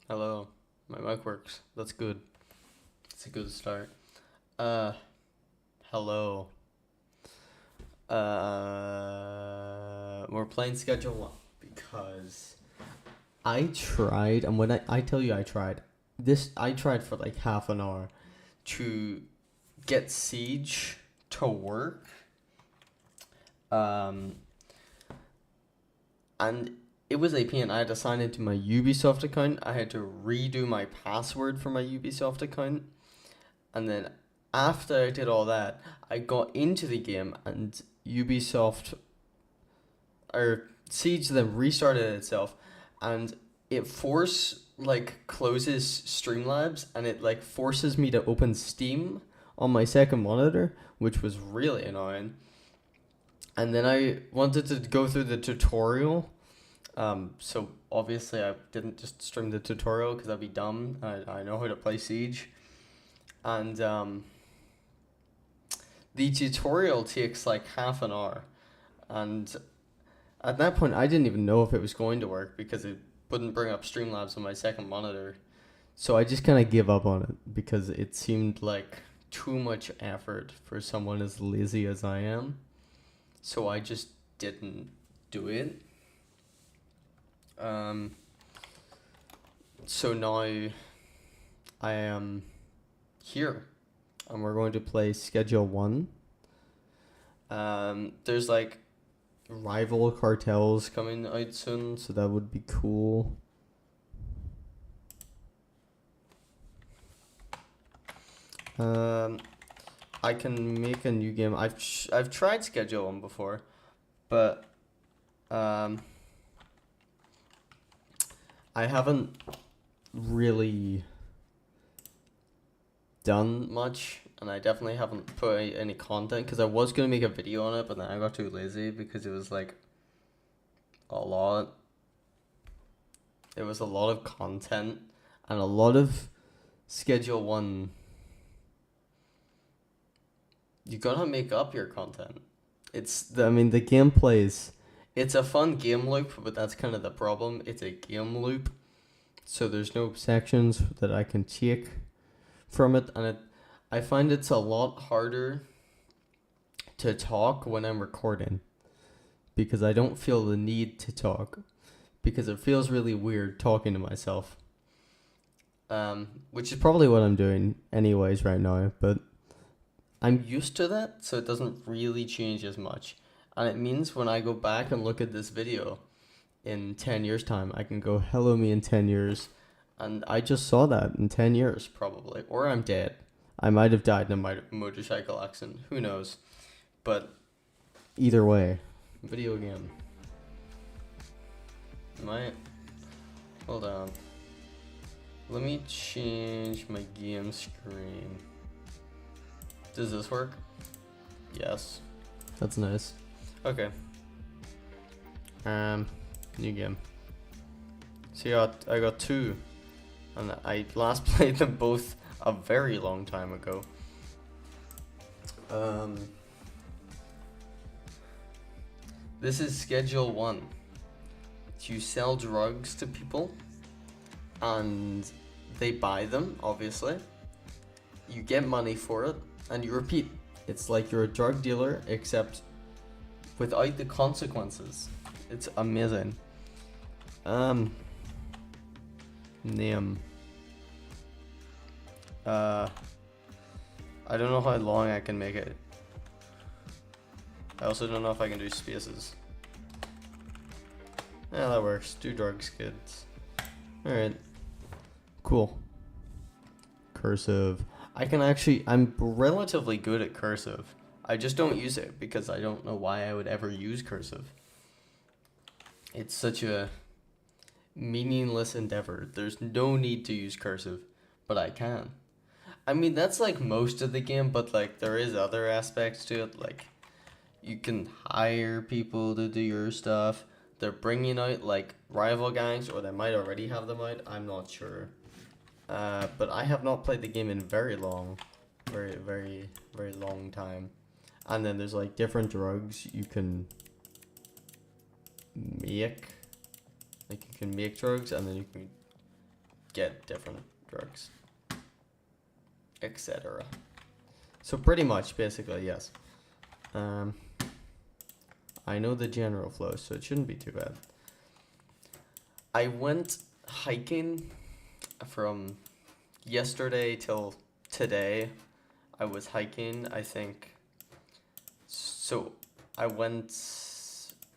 Hello. My mic works. That's good. It's a good start. Uh, hello. We're playing Schedule 1 because I tried, and when I tell you I tried, I tried for like half an hour to get Siege to work. Um, and it was a pain. I had to sign into my Ubisoft account. I had to redo my password for my Ubisoft account. And then after I did all that, I got into the game and Ubisoft or Siege then restarted itself and it closes Streamlabs and it like forces me to open Steam on my second monitor, which was really annoying. And then I wanted to go through the tutorial. So obviously I didn't just stream the tutorial because that'd be dumb. I know how to play Siege. And the tutorial takes like half an hour, and at that point, I didn't even know if it was going to work because it wouldn't bring up Streamlabs on my second monitor. So I just kind of gave up on it because it seemed like too much effort for someone as lazy as I am. So I just didn't do it. Um, so now I am here and we're going to play Schedule 1. There's like rival cartels coming out soon, so that would be cool. I can make a new game. I've tried Schedule 1 before, but um, I haven't really done much, and I definitely haven't put any content because I was gonna make a video on it, but then I got too lazy because it was like a lot. It was a lot of content and a lot of Schedule 1. You gotta make up your content. I mean, the gameplays. It's a fun game loop, but that's kind of the problem. It's a game loop, so there's no sections that I can take from it, and I find it's a lot harder to talk when I'm recording because I don't feel the need to talk because it feels really weird talking to myself. Which is probably what I'm doing anyways right now, but I'm used to that, so it doesn't really change as much. And it means when I go back and look at this video in 10 years' time, I can go, hello, me in 10 years. And I just saw that in 10 years, probably. Or I'm dead. I might have died in a motorcycle accident. Who knows? But either way, video game. My. Hold on. Let me change my game screen. Does this work? Yes. That's nice. Okay. New game. See, I got two, and I last played them both a very long time ago. This is Schedule 1. You sell drugs to people, and they buy them, obviously. You get money for it, and you repeat. It's like you're a drug dealer, except without the consequences. It's amazing. Name. I don't know how long I can make it. I also don't know if I can do spaces. Yeah, that works. Do drugs, kids. Alright. Cool. Cursive. I'm relatively good at cursive. I just don't use it because I don't know why I would ever use cursive. It's such a meaningless endeavor. There's no need to use cursive, but I can. I mean, that's like most of the game, but like there is other aspects to it. Like you can hire people to do your stuff. They're bringing out like rival gangs, or they might already have them out. I'm not sure. But I have not played the game in very long, very long time. And then there's like different drugs you can make. Like you can make drugs and then you can get different drugs, etc. So pretty much, basically, yes. I know the general flow, so it shouldn't be too bad. I went hiking from yesterday till today. I was hiking, I think. So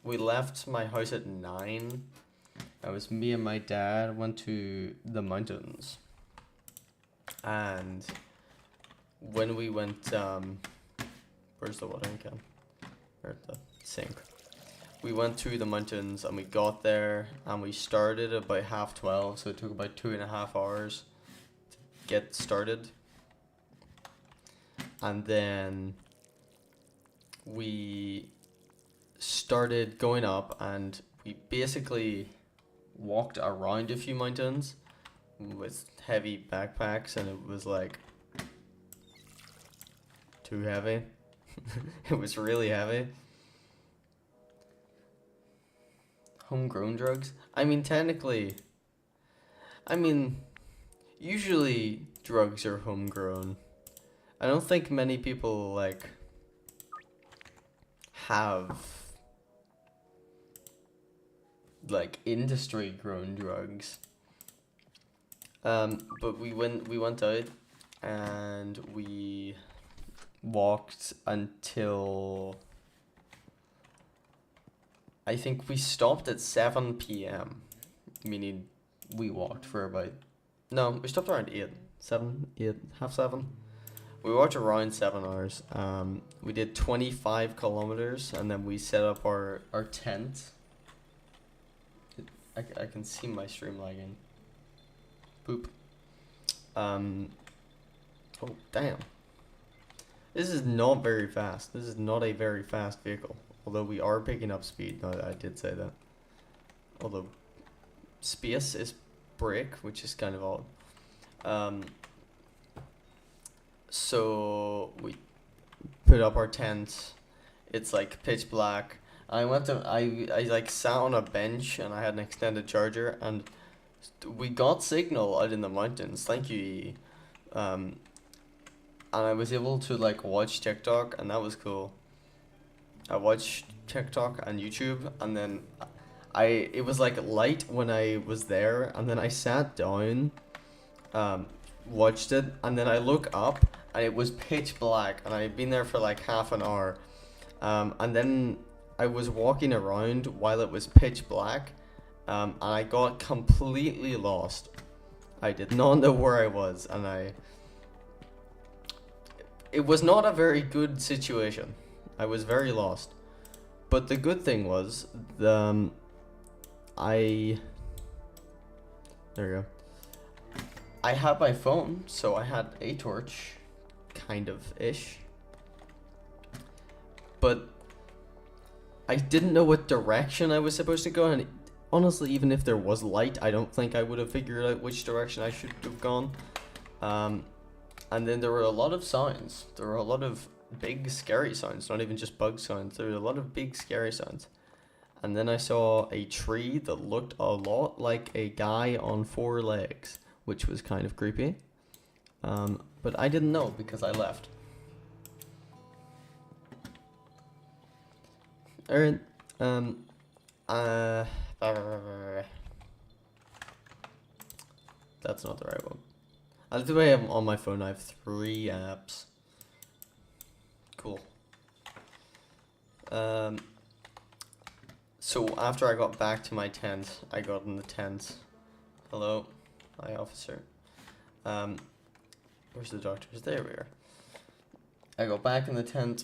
we left my house at 9. It was me and my dad went to the mountains. And when we went, where's the watering can? Or the sink. We went to the mountains and we got there and we started about 12:30, so it took about 2.5 hours to get started. And then we started going up and we basically walked around a few mountains with heavy backpacks, and it was like too heavy. It was really heavy. Homegrown drugs? I mean, technically, usually drugs are homegrown. I don't think many people, like, have, like, industry-grown drugs. But we went out and we walked until, I think we stopped at 7 p.m. Meaning we walked for about, no, we stopped around 8, 7, 8, half 7. We walked around 7 hours. We did 25 kilometers and then we set up our tent. I can see my stream lagging. Boop. Oh, damn. This is not very fast. This is not a very fast vehicle. Although we are picking up speed. No, I did say that. Although space is brake, which is kind of odd. So we put up our tent. It's like pitch black. I like sat on a bench and I had an extended charger and we got signal out in the mountains. Thank you. And I was able to like watch TikTok and that was cool. I watched TikTok and YouTube and then it was like light when I was there and then I sat down, watched it, and then I look up and it was pitch black and I had been there for like half an hour. And then I was walking around while it was pitch black, and I got completely lost. I did not know where I was, and it was not a very good situation. I was very lost. But the good thing was, there you go. I had my phone, so I had a torch, kind of ish. But I didn't know what direction I was supposed to go, and honestly, even if there was light, I don't think I would have figured out which direction I should have gone. And then there were a lot of sounds. There were a lot of big scary sounds, not even just bug sounds. There were a lot of big scary sounds. And then I saw a tree that looked a lot like a guy on 4 legs, which was kind of creepy. But I didn't know because I left. Alright, that's not the right one. The way I have on my phone, I have 3 apps. Cool. So after I got back to my tent, I got in the tent. Hello, hi officer. Where's the doctors? There we are. I got back in the tent,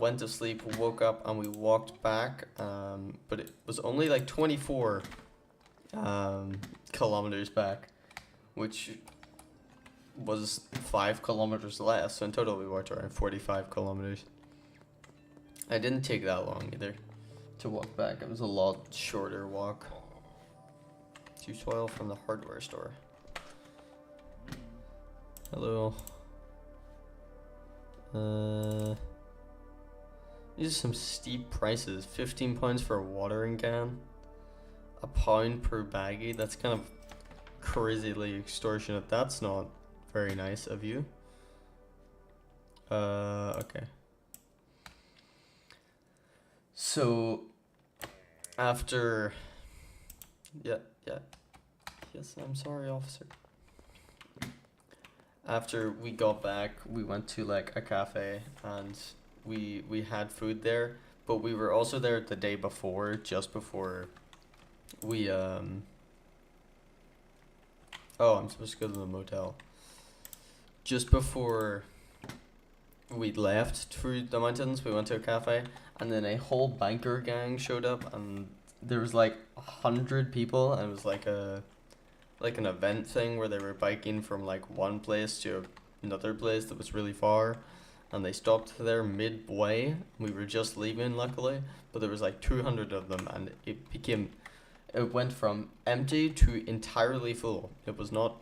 went to sleep, woke up, and we walked back. But it was only like 24 kilometers back, which was 5 kilometers less. So in total, we walked around 45 kilometers. I didn't take that long either to walk back. It was a lot shorter walk. 212 from the hardware store. Hello. These are some steep prices. £15 for a watering can. £1 per baggie. That's kind of crazily extortionate. That's not very nice of you. Okay. So, after... Yeah, yeah. Yes, I'm sorry, officer. After we got back, we went to like a cafe and we had food there, but we were also there the day before, just before we oh, I'm supposed to go to the motel. Just before we left through the mountains, we went to a cafe, and then a whole biker gang showed up, and there was like 100 people, and it was like an event thing where they were biking from like one place to another place that was really far, and they stopped there midway. We were just leaving, luckily, but there was like 200 of them, and it went from empty to entirely full. It was not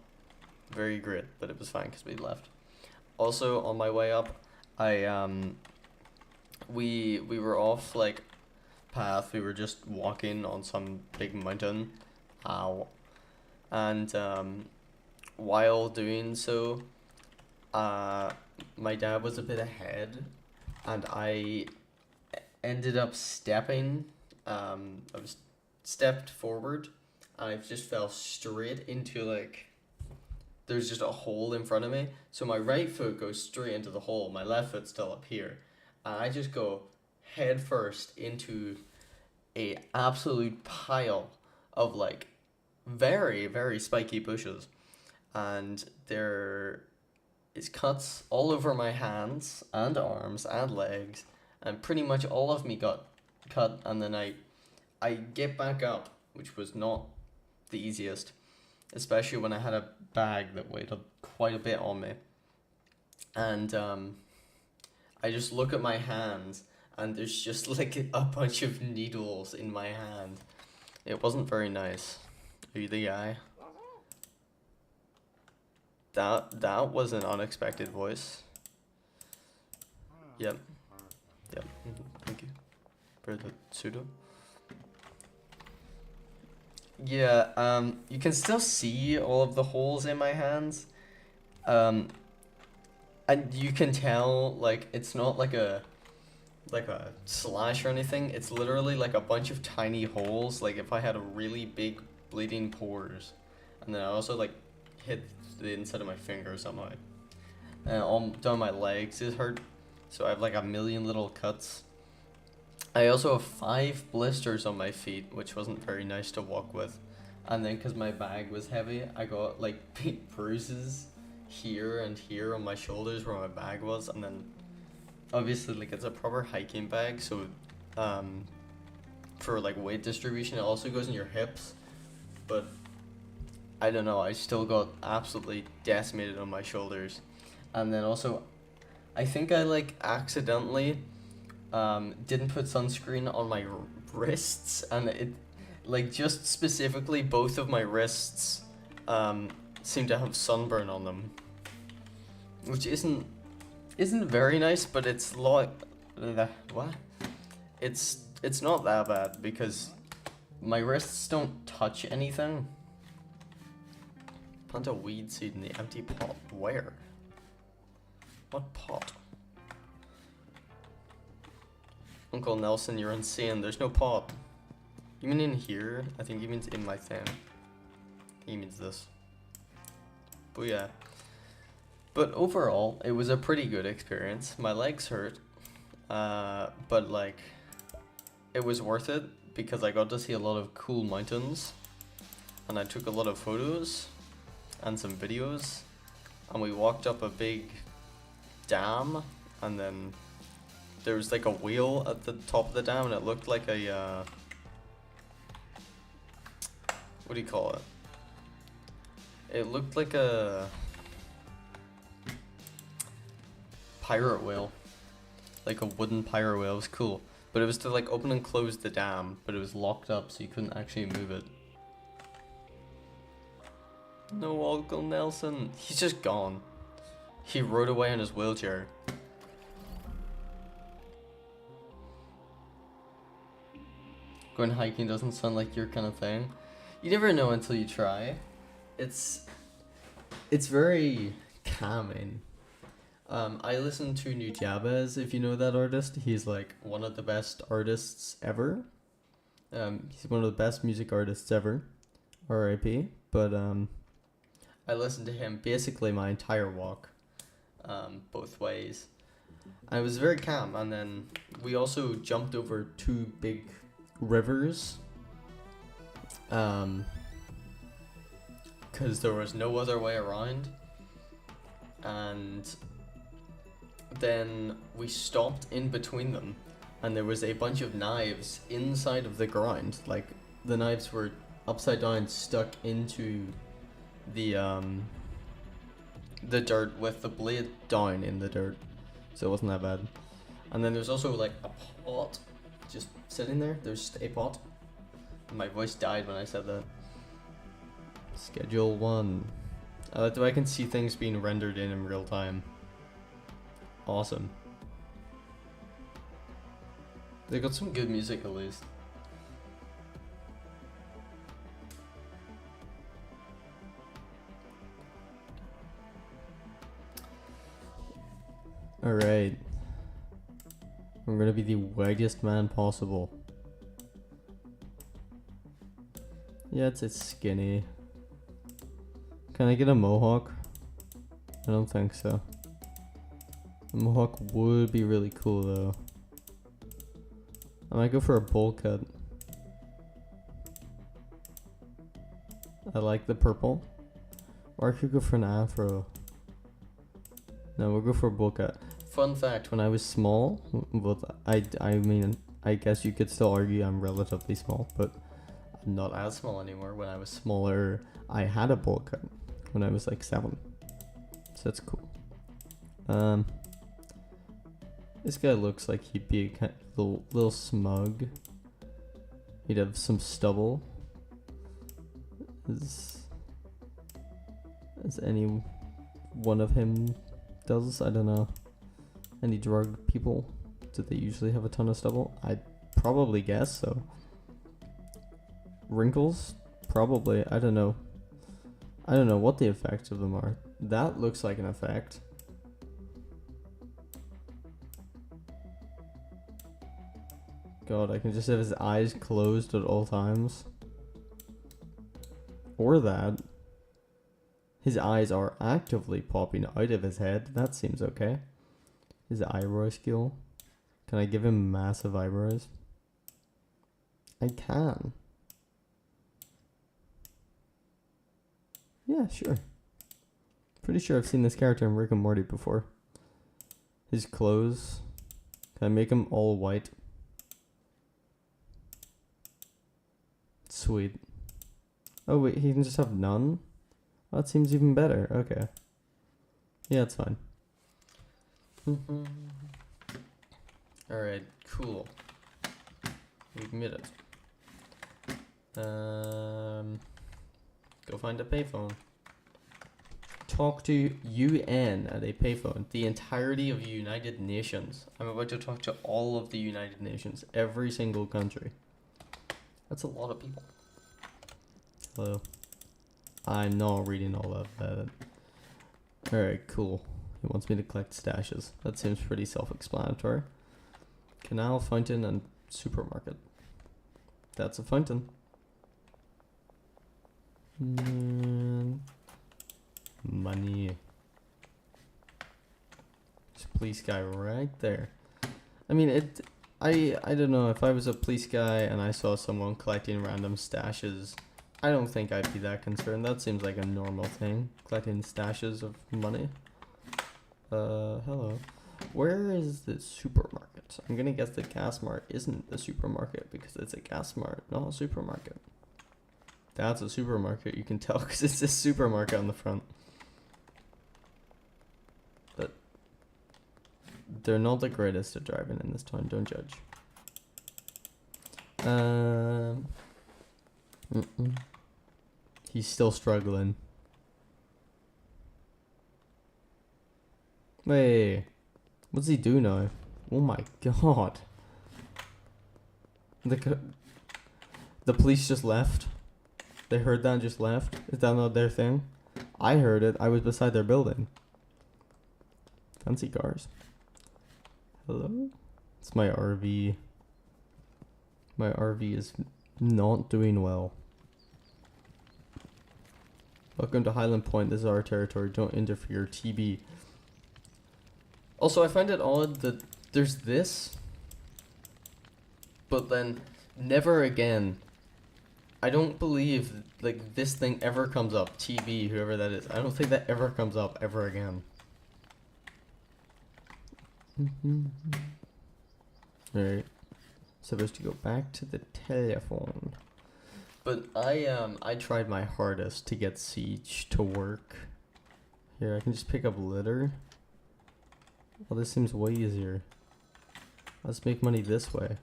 very great, but it was fine because we left. Also, on my way up, we were off like path. We were just walking on some big mountain. Ow. And while doing so, my dad was a bit ahead, and I ended up stepping. I was stepped forward, and I just fell straight into like. There's just a hole in front of me, so my right foot goes straight into the hole. My left foot's still up here, and I just go head first into a absolute pile of like very, very spiky bushes, and there is cuts all over my hands and arms and legs, and pretty much all of me got cut. And then I get back up, which was not the easiest, especially when I had a bag that weighed quite a bit on me. And I just look at my hands, and there's just like a bunch of needles in my hand. It wasn't very nice. Are you the guy? That was an unexpected voice. Yep. Yep. Thank you for the pseudo. Yeah, you can still see all of the holes in my hands. And you can tell, like, it's not like a slash or anything. It's literally like a bunch of tiny holes, like if I had a really big bleeding pores. And then I also like hit the inside of my finger or something like. And all down my legs is hurt, so I have like a million little cuts. I also have 5 blisters on my feet, which wasn't very nice to walk with. And then because my bag was heavy, I got like big bruises here and here on my shoulders where my bag was. And then obviously like it's a proper hiking bag, so for like weight distribution it also goes in your hips. But I don't know, I still got absolutely decimated on my shoulders. And then also I think I like accidentally didn't put sunscreen on my wrists, and it like just specifically both of my wrists seem to have sunburn on them, which isn't very nice, but it's like what? It's not that bad because my wrists don't touch anything. Plant a weed seed in the empty pot. Where? What pot? Uncle Nelson, you're insane. There's no pot. You mean in here? I think he means in my thing. He means this. But yeah. But overall, it was a pretty good experience. My legs hurt. But like, it was worth it because I got to see a lot of cool mountains. And I took a lot of photos and some videos. And we walked up a big dam, and then there was like a wheel at the top of the dam, and it looked like a what do you call it? It looked like a pirate wheel, like a wooden pirate wheel. It was cool, but it was to like open and close the dam, but it was locked up, so you couldn't actually move it. No, Uncle Nelson, he's just gone. He rode away in his wheelchair. Going hiking doesn't sound like your kind of thing. You never know until you try. it's very calming. I listen to Nujabes, if you know that artist. He's like one of the best artists ever. He's one of the best music artists ever. R.I.P. But I listened to him basically my entire walk, both ways. And it was very calm. And then we also jumped over two big rivers, because there was no other way around. And then we stopped in between them, and there was a bunch of knives inside of the ground. Like, the knives were upside down, stuck into the dirt with the blade down in the dirt, so it wasn't that bad. And then there's also like a pot just sitting there. There's just a pot. My voice died when I said that. Schedule 1. I like the way I can see things being rendered in real time. Awesome. They got some good music at least. Alright. I'm gonna be the whitest man possible. Yeah, it's skinny. Can I get a mohawk? I don't think so. A mohawk would be really cool though. I might go for a bowl cut. I like the purple. Or I could go for an afro. No, we'll go for a bowl cut. Fun fact, when I was small, well, I mean, I guess you could still argue I'm relatively small, but I'm not as small anymore. When I was smaller, I had a bowl cut when I was like 7. So that's cool. This guy looks like he'd be a kind of little smug. He'd have some stubble. As any one of him does, I don't know. Any drug people, do they usually have a ton of stubble? I'd probably guess so. Wrinkles? Probably, I don't know. I don't know what the effects of them are. That looks like an effect. God, I can just have his eyes closed at all times. Or that. His eyes are actively popping out of his head. That seems okay. His eyebrow skill. Can I give him massive eyebrows? I can. Yeah, sure. Pretty sure I've seen this character in Rick and Morty before. His clothes. Can I make him all white? Sweet. Oh wait, he can just have none? Oh, that seems even better. Okay. Yeah, it's fine. Alright, cool. We've made it. Go find a payphone. Talk to UN at a payphone. The entirety of the United Nations. I'm about to talk to all of the United Nations. Every single country. That's a lot of people. Hello. I'm not reading all of that. Alright, cool. He wants me to collect stashes. That seems pretty self-explanatory. Canal, fountain, and supermarket. That's a fountain. Money. There's a police guy right there. I mean, I don't know, if I was a police guy and I saw someone collecting random stashes, I don't think I'd be that concerned. That seems like a normal thing, collecting stashes of money. Hello. Where is the supermarket? I'm gonna guess the gas mart isn't the supermarket because it's a gas mart, not a supermarket. That's a supermarket, you can tell because it's a supermarket on the front. But they're not the greatest at driving in this town, don't judge. He's still struggling. Wait, what's he do now? Oh my god. The police just left. They heard that and just left. Is that not their thing? I heard it. I was beside their building. Fancy cars. Hello? It's my RV. My RV is not doing well. Welcome to Highland Point. This is our territory. Don't interfere. TB. Also, I find it odd that there's this, but then never again. I don't believe like this thing ever comes up. TB, whoever that is. I don't think that ever comes up ever again. Alright. Supposed to go back to the telephone. But I tried my hardest to get Siege to work. Here, I can just pick up litter. Well, this seems way easier. Let's make money this way.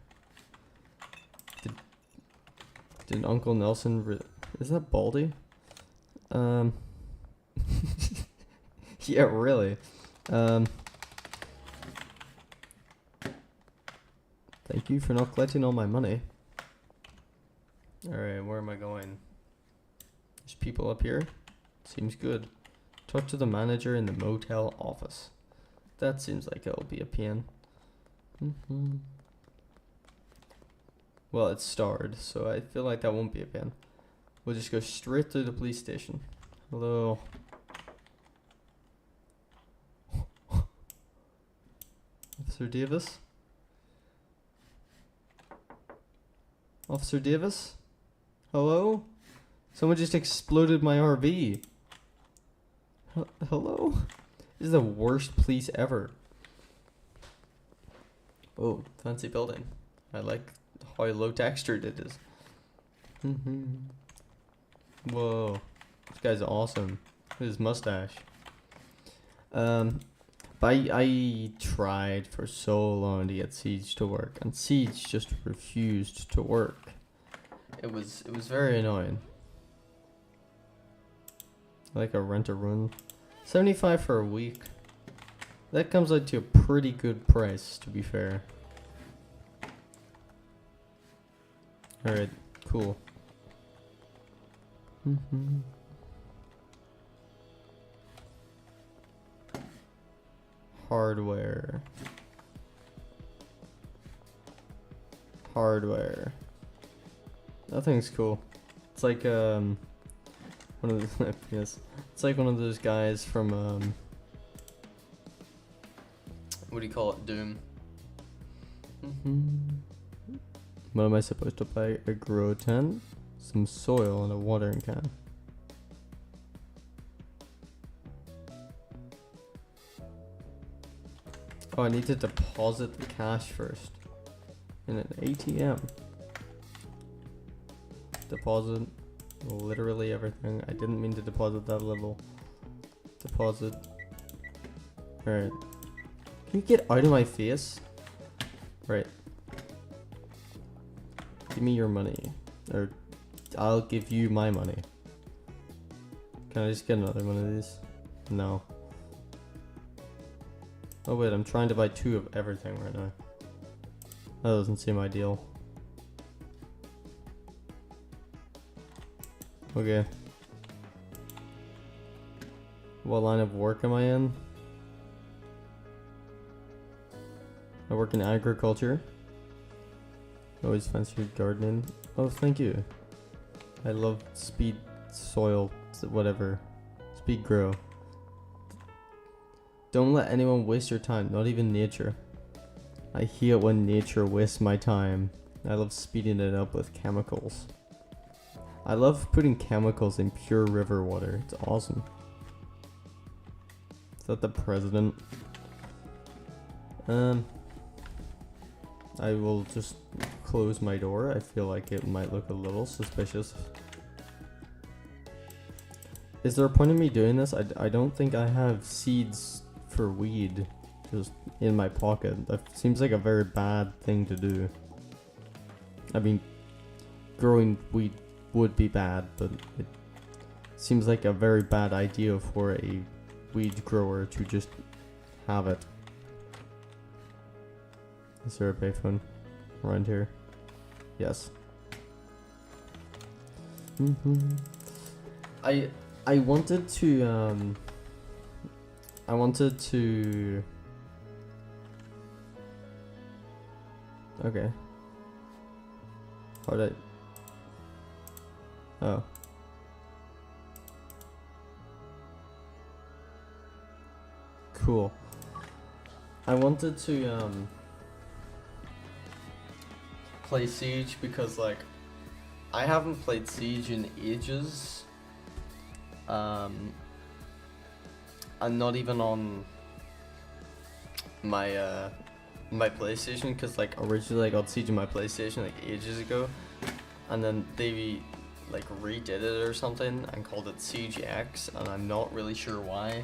Did Uncle Nelson is that Baldy? Yeah, really. Thank you for not collecting all my money. Alright, where am I going? There's people up here. Seems good. Talk to the manager in the motel office. That seems like it'll be a pain. Well, it's starred, so I feel like that won't be a pain. We'll just go straight to the police station. Hello. Officer Davis? Officer Davis? Hello? Someone just exploded my RV. Hello? This is the worst police ever. Oh, fancy building. I like how low textured it is. Whoa. This guy's awesome. His mustache. I tried for so long to get Siege to work, and Siege just refused to work. It was very annoying. Like a rent a run. 75 for a week. That comes out to a pretty good price, to be fair. Alright, cool. Hardware. That thing's cool. It's like one of the yes. It's like one of those guys from what do you call it? Doom. What am I supposed to buy? A grow tent, some soil, and a watering can. Oh, I need to deposit the cash first in an ATM. Deposit literally everything. I didn't mean to deposit that little. Deposit. Alright. Can you get out of my face? Right. Give me your money. Or I'll give you my money. Can I just get another one of these? No. Oh wait, I'm trying to buy 2 of everything right now. That doesn't seem ideal. Okay. What line of work am I in? I work in agriculture. Always fancy gardening. Oh, thank you. I love speed soil, whatever. Speed grow. Don't let anyone waste your time, not even nature. I hate when nature wastes my time. I love speeding it up with chemicals. I love putting chemicals in pure river water. It's awesome. Is that the president? I will just close my door. I feel like it might look a little suspicious. Is there a point in me doing this? I don't think I have seeds for weed just in my pocket. That seems like a very bad thing to do. I mean, growing weed would be bad, but it seems like a very bad idea for a weed grower to just have it. Is there a payphone around here? Yes. I I wanted to I wanted to okay. How did I oh. Cool. I wanted to play Siege because like I haven't played Siege in ages. And not even on my my PlayStation, because like originally I got Siege on my PlayStation like ages ago, and then they like redid it or something and called it Siege X, and I'm not really sure why.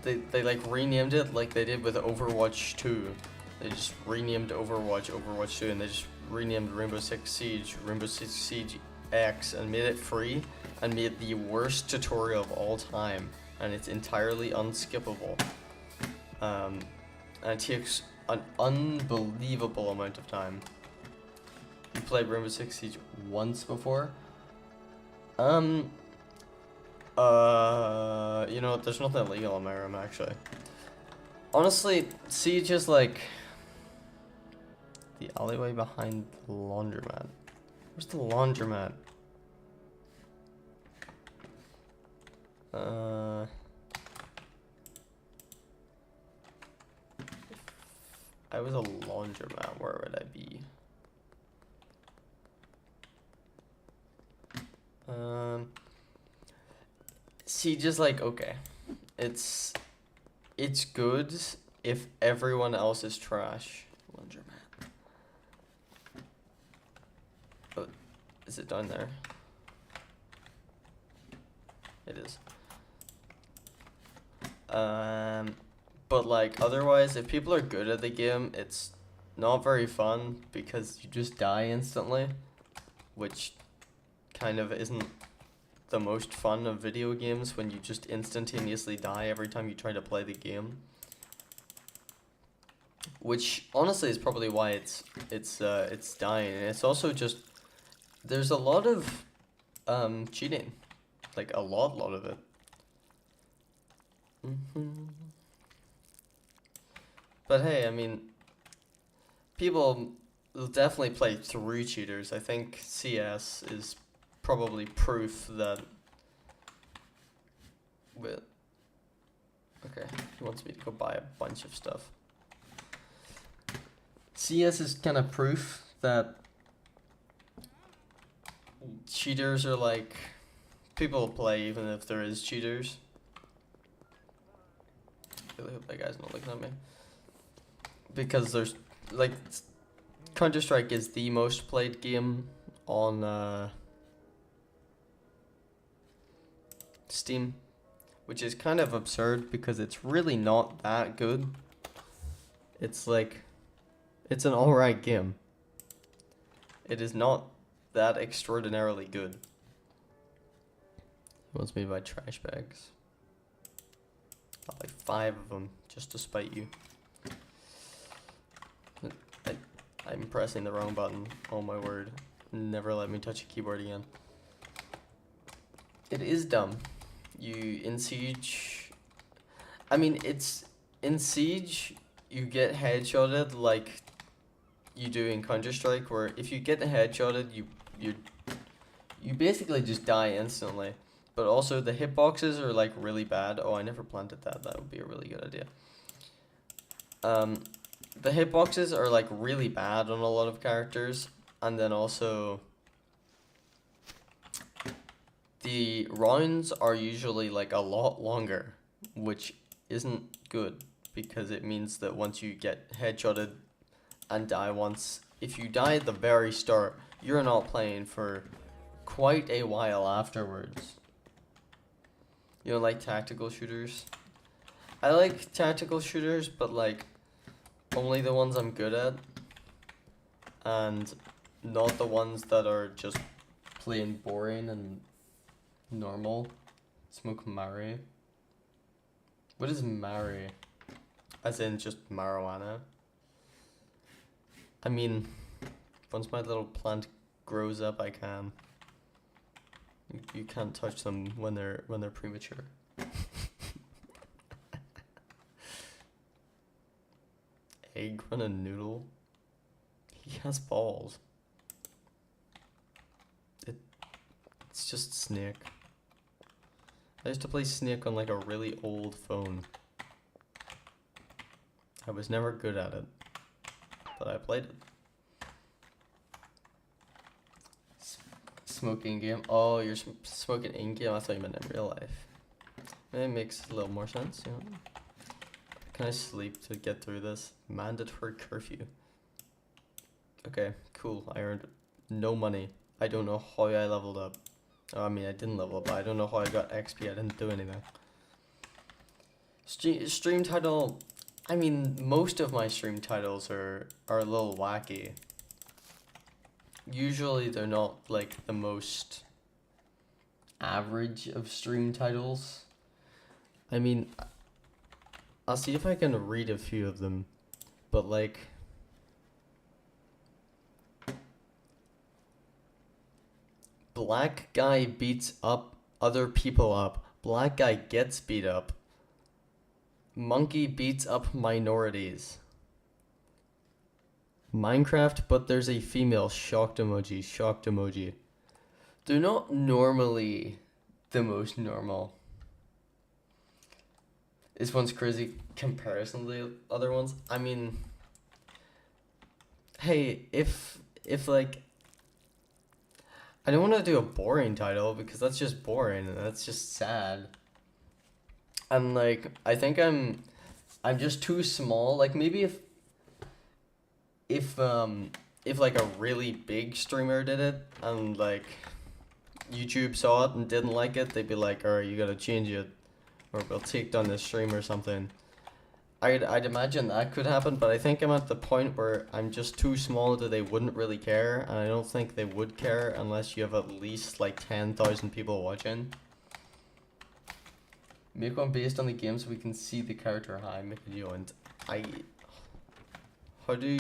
They like renamed it like they did with Overwatch 2. They just renamed Overwatch 2, and they just renamed Rainbow Six Siege X, and made it free, and made the worst tutorial of all time, and it's entirely unskippable. And it takes an unbelievable amount of time. You played Rainbow Six Siege once before? You know, there's nothing illegal in my room, actually. Honestly, Siege is like the alleyway behind the laundromat. Where's the laundromat? If I was a laundromat, where would I be? Siege is like, okay, it's good if everyone else is trash. Laundromat. Oh, is it down there? It is. But like otherwise, if people are good at the game, it's not very fun because you just die instantly, which kind of isn't the most fun of video games, when you just instantaneously die every time you try to play the game. Which honestly is probably why it's dying. And it's also just, there's a lot of cheating, like a lot of it. But hey, I mean, people will definitely play through cheaters. I think CS is probably proof that. But okay, he wants me to go buy a bunch of stuff. CS is kind of proof that cheaters are like, people play even if there is cheaters. I really hope that guy's not looking at me. Because there's like, Counter-Strike is the most played game on Steam, which is kind of absurd because it's really not that good. It's like, it's an alright game. It is not that extraordinarily good. He wants me to buy trash bags. I'll buy 5 of them just to spite you. I'm pressing the wrong button. Oh my word. Never let me touch a keyboard again. It is dumb. In Siege, I mean, it's in Siege you get headshotted like you do in Counter-Strike, where if you get headshotted you basically just die instantly. But also the hitboxes are like really bad. Oh, I never planted that. That would be a really good idea. The hitboxes are like really bad on a lot of characters, and then also the rounds are usually like a lot longer, which isn't good because it means that once you get headshotted and die once, if you die at the very start, you're not playing for quite a while afterwards. You know, like tactical shooters? I like tactical shooters, but like only the ones I'm good at, and not the ones that are just plain boring and normal. Smoke Mari. What is Mari? As in just marijuana? I mean, once my little plant grows up, I can. You can't touch them when they're premature. Egg on a noodle. He has balls. It's just Snake. I used to play Snake on like a really old phone. I was never good at it, but I played it. Smoking game. Oh, you're smoking in game. I thought you meant in real life. It makes a little more sense, you know. Can I sleep to get through this? Mandatory curfew. Okay, cool. I earned no money. I don't know how I leveled up. Oh, I mean, I didn't level up, but I don't know how I got XP. I didn't do anything. Stream title. I mean, most of my stream titles are a little wacky. Usually they're not like the most average of stream titles. I mean, I'll see if I can read a few of them, but like, black guy beats up other people up. Black guy gets beat up. Monkey beats up minorities. Minecraft, but there's a female. Shocked emoji. Shocked emoji. They're not normally the most normal. This one's crazy comparison to the other ones. I mean, hey, if like, I don't want to do a boring title because that's just boring and that's just sad. And like, I think I'm just too small. Like maybe if like a really big streamer did it and like YouTube saw it and didn't like it, they'd be like, alright, you gotta change it, or we'll take down this stream or something. I'd imagine that could happen, but I think I'm at the point where I'm just too small that they wouldn't really care, and I don't think they would care unless you have at least like 10,000 people watching. Make one based on the game so we can see the character. Hi, make a new one. How do?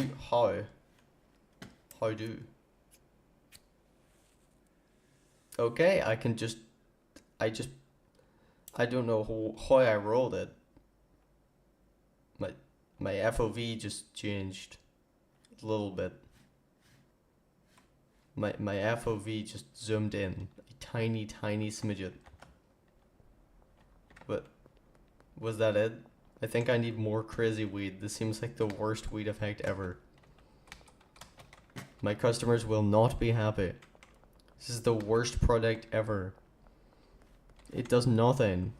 Okay, I don't know how I rolled it. My FOV just changed a little bit. My FOV just zoomed in a tiny smidget. But was that it? I think I need more crazy weed. This seems like the worst weed effect ever. My customers will not be happy. This is the worst product ever. It does nothing.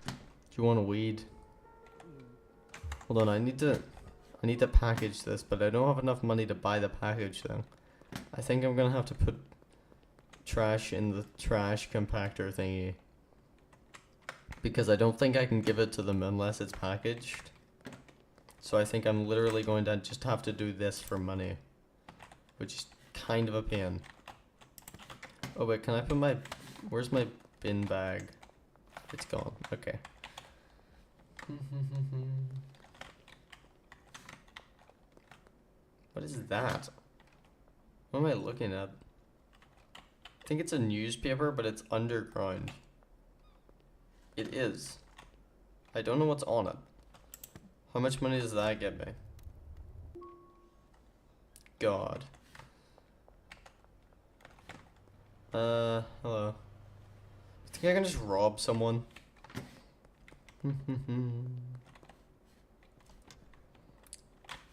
Do you want a weed? Hold on, I need to package this, but I don't have enough money to buy the package thing. I think I'm gonna have to put trash in the trash compactor thingy, because I don't think I can give it to them unless it's packaged. So I think I'm literally going to just have to do this for money, which is kind of a pain. Oh wait, can I put my... Where's my bin bag? It's gone. Okay. What is that? What am I looking at? I think it's a newspaper, but it's underground. It is. I don't know what's on it. How much money does that get me? God. Hello. I think I can just rob someone.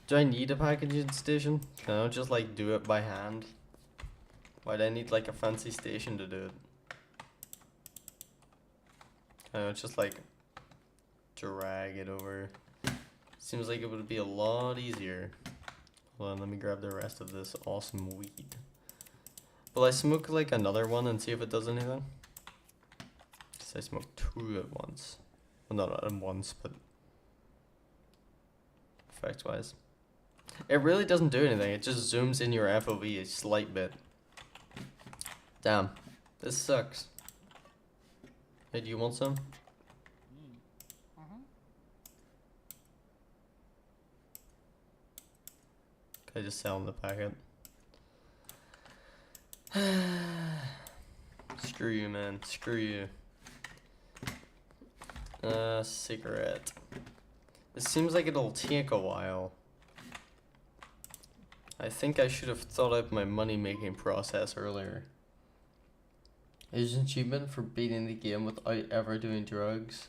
Do I need a packaging station? Can I just like do it by hand? Why'd I need like a fancy station to do it? Can I just like drag it over? Seems like it would be a lot easier. Hold on, let me grab the rest of this awesome weed. Will I smoke like another one and see if it does anything? Because I smoked 2 at once. Well, not at once, but effects wise. It really doesn't do anything, it just zooms in your FOV a slight bit. Damn, this sucks. Hey, do you want some? Can I just sell in the packet? Screw you, man. Screw you. Cigarette. It seems like it'll take a while. I think I should have thought out my money-making process earlier. There's an achievement for beating the game without ever doing drugs.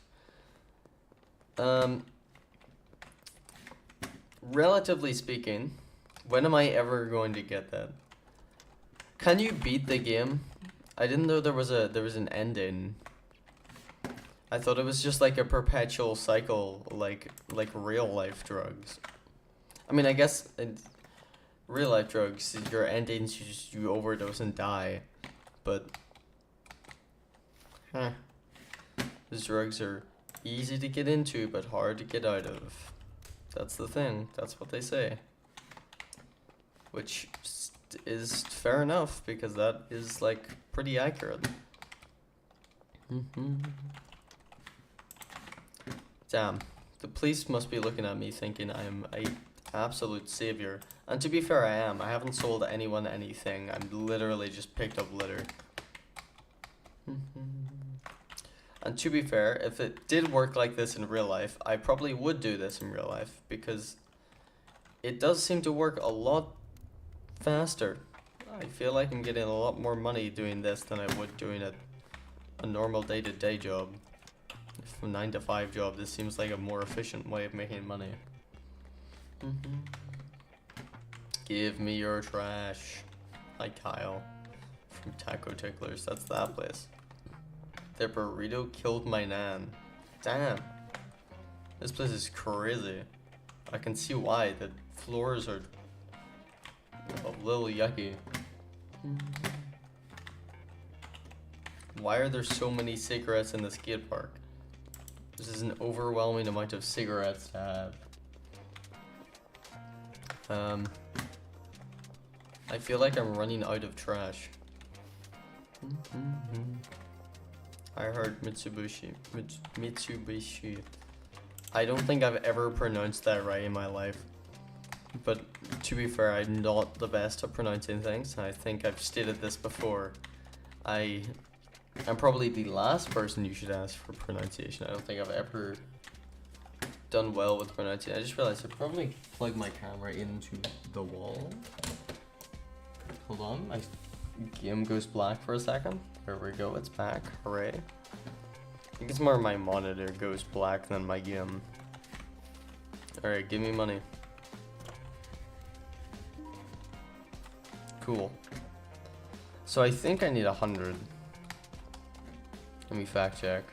Relatively speaking, when am I ever going to get that? Can you beat the game? I didn't know there was an ending. I thought it was just like a perpetual cycle, like real life drugs. I mean, I guess in real life drugs, your endings you overdose and die, but these drugs are easy to get into but hard to get out of. That's the thing. That's what they say. Which is fair enough, because that is like pretty accurate. Damn, the police must be looking at me thinking I'm a absolute savior. And to be fair, I am. I haven't sold anyone anything. I'm literally just picked up litter. And to be fair, if it did work like this in real life, I probably would do this in real life, because it does seem to work a lot faster. I feel like I'm getting a lot more money doing this than I would doing a normal day-to-day job. From 9 to 5 job, this seems like a more efficient way of making money. Give me your trash. Hi, Kyle. From Taco Ticklers. That's that place. Their burrito killed my nan. Damn. This place is crazy. I can see why. The floors are a little yucky. Why are there so many cigarettes in the skate park? This is an overwhelming amount of cigarettes to have. I feel like I'm running out of trash. I heard Mitsubishi. Mitsubishi. I don't think I've ever pronounced that right in my life. But to be fair, I'm not the best at pronouncing things. I think I've stated this before. I'm probably the last person you should ask for pronunciation. I don't think I've ever done well with pronunciation. I just realized I probably plug my camera into the wall. Hold on, my game goes black for a second. There we go, it's back. Hooray. I think it's more my monitor goes black than my game. Alright, give me money. Cool. So I think I need 100. Let me fact check.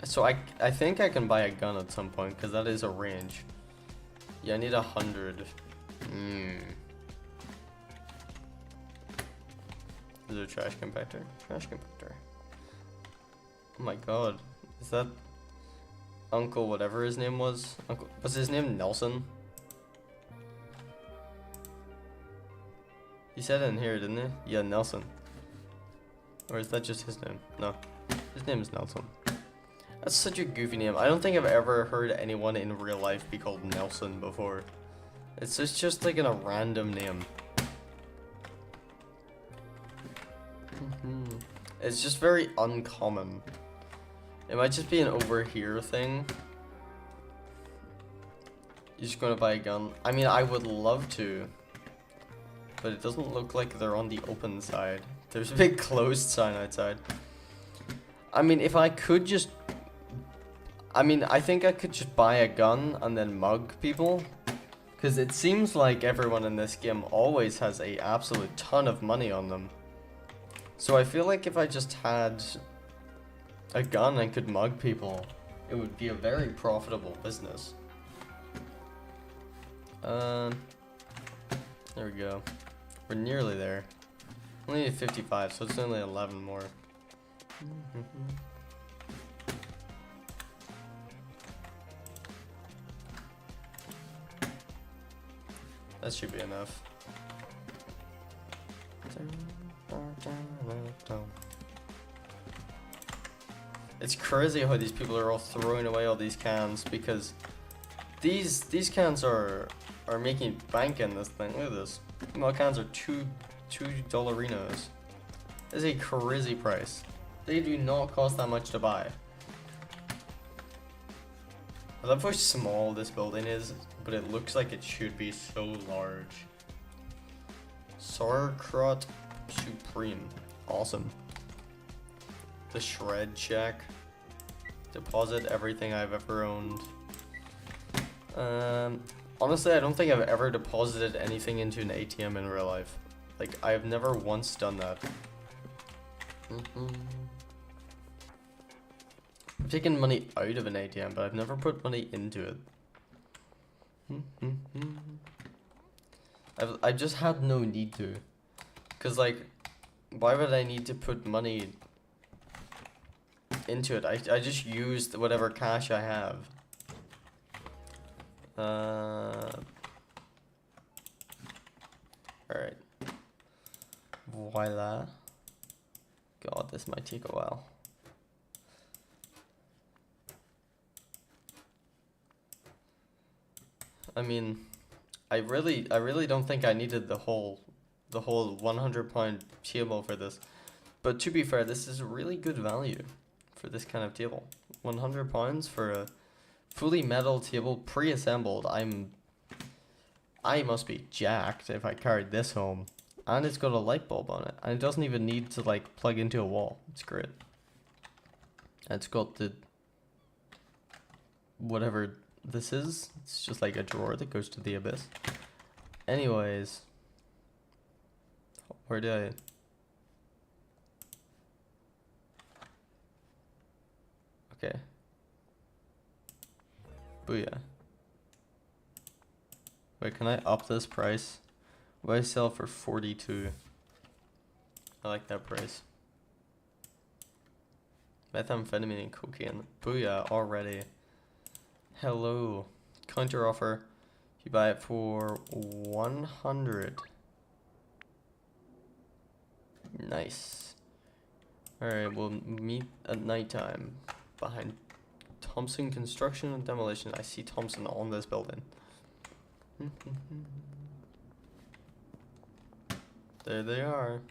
So I think I can buy a gun at some point, because that is a range. Yeah, I need 100. Is there a trash compactor? Trash compactor. Oh my god. Is that Uncle whatever his name was? Was his name Nelson? He said it in here, didn't he? Yeah, Nelson. Or is that just his name? No. His name is Nelson. That's such a goofy name. I don't think I've ever heard anyone in real life be called Nelson before. It's just like a random name. It's just very uncommon. It might just be an over here thing. You're just gonna buy a gun. I mean, I would love to. But it doesn't look like they're on the open side. There's a big closed sign outside. I mean, if I could just... I mean, I think I could just buy a gun and then mug people. Because it seems like everyone in this game always has a absolute ton of money on them. So I feel like if I just had a gun and could mug people, it would be a very profitable business. There we go. We're nearly there. Only need 55, so it's only 11 more. That should be enough. It's crazy how these people are all throwing away all these cans, because these cans are are making bank in this thing. Look at this. Milk cans are $2 dollarinos. That's a crazy price. They do not cost that much to buy. I love how small this building is, but it looks like it should be so large. Sauerkraut Supreme. Awesome. The shred check. Deposit everything I've ever owned. Honestly, I don't think I've ever deposited anything into an ATM in real life. Like, I've never once done that. I've taken money out of an ATM, but I've never put money into it. I've just had no need to. Cause like, why would I need to put money into it? I just used whatever cash I have. Alright. Voila. God, this might take a while. I mean, I really don't think I needed the whole 100-pound table for this. But to be fair, this is really good value for this kind of table. 100 pounds for a fully metal table, pre-assembled. I must be jacked if I carried this home. And it's got a light bulb on it. And it doesn't even need to like plug into a wall. It's great. It's got the whatever this is. It's just like a drawer that goes to the abyss. Anyways, where did I? Okay. Booyah. Wait, can I up this price? Why I sell for 42? I like that price. Methamphetamine and cocaine. Booyah, already. Hello. Counter offer. You buy it for 100. Nice. Alright, we'll meet at nighttime behind Thompson Construction and Demolition. I see Thompson on this building. There they are.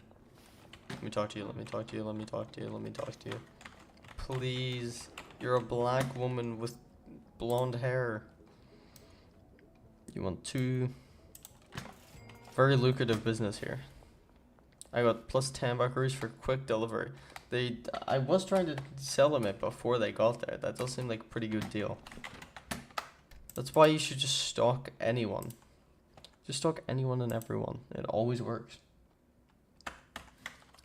Let me talk to you, let me talk to you, let me talk to you, let me talk to you. Please. You're a black woman with blonde hair. You want two. Very lucrative business here. I got plus 10 buckaroos for quick delivery. I was trying to sell them it before they got there. That does seem like a pretty good deal. That's why you should just stock anyone. Just stock anyone and everyone. It always works.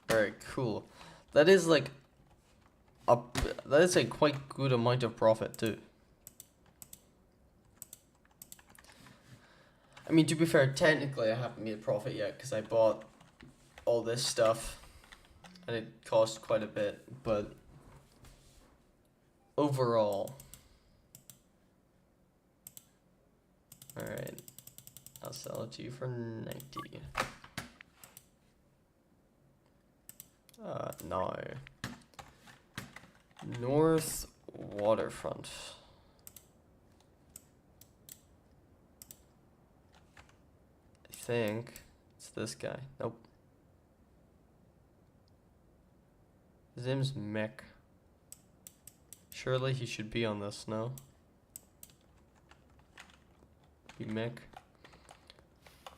Alright, cool. That is like that is a quite good amount of profit too. I mean, to be fair, technically I haven't made a profit yet because I bought all this stuff and it cost quite a bit, but overall, alright, I'll sell it to you for 90. No. North Waterfront. I think it's this guy. Nope. His name's Mick. Surely he should be on this, no? Be Mick.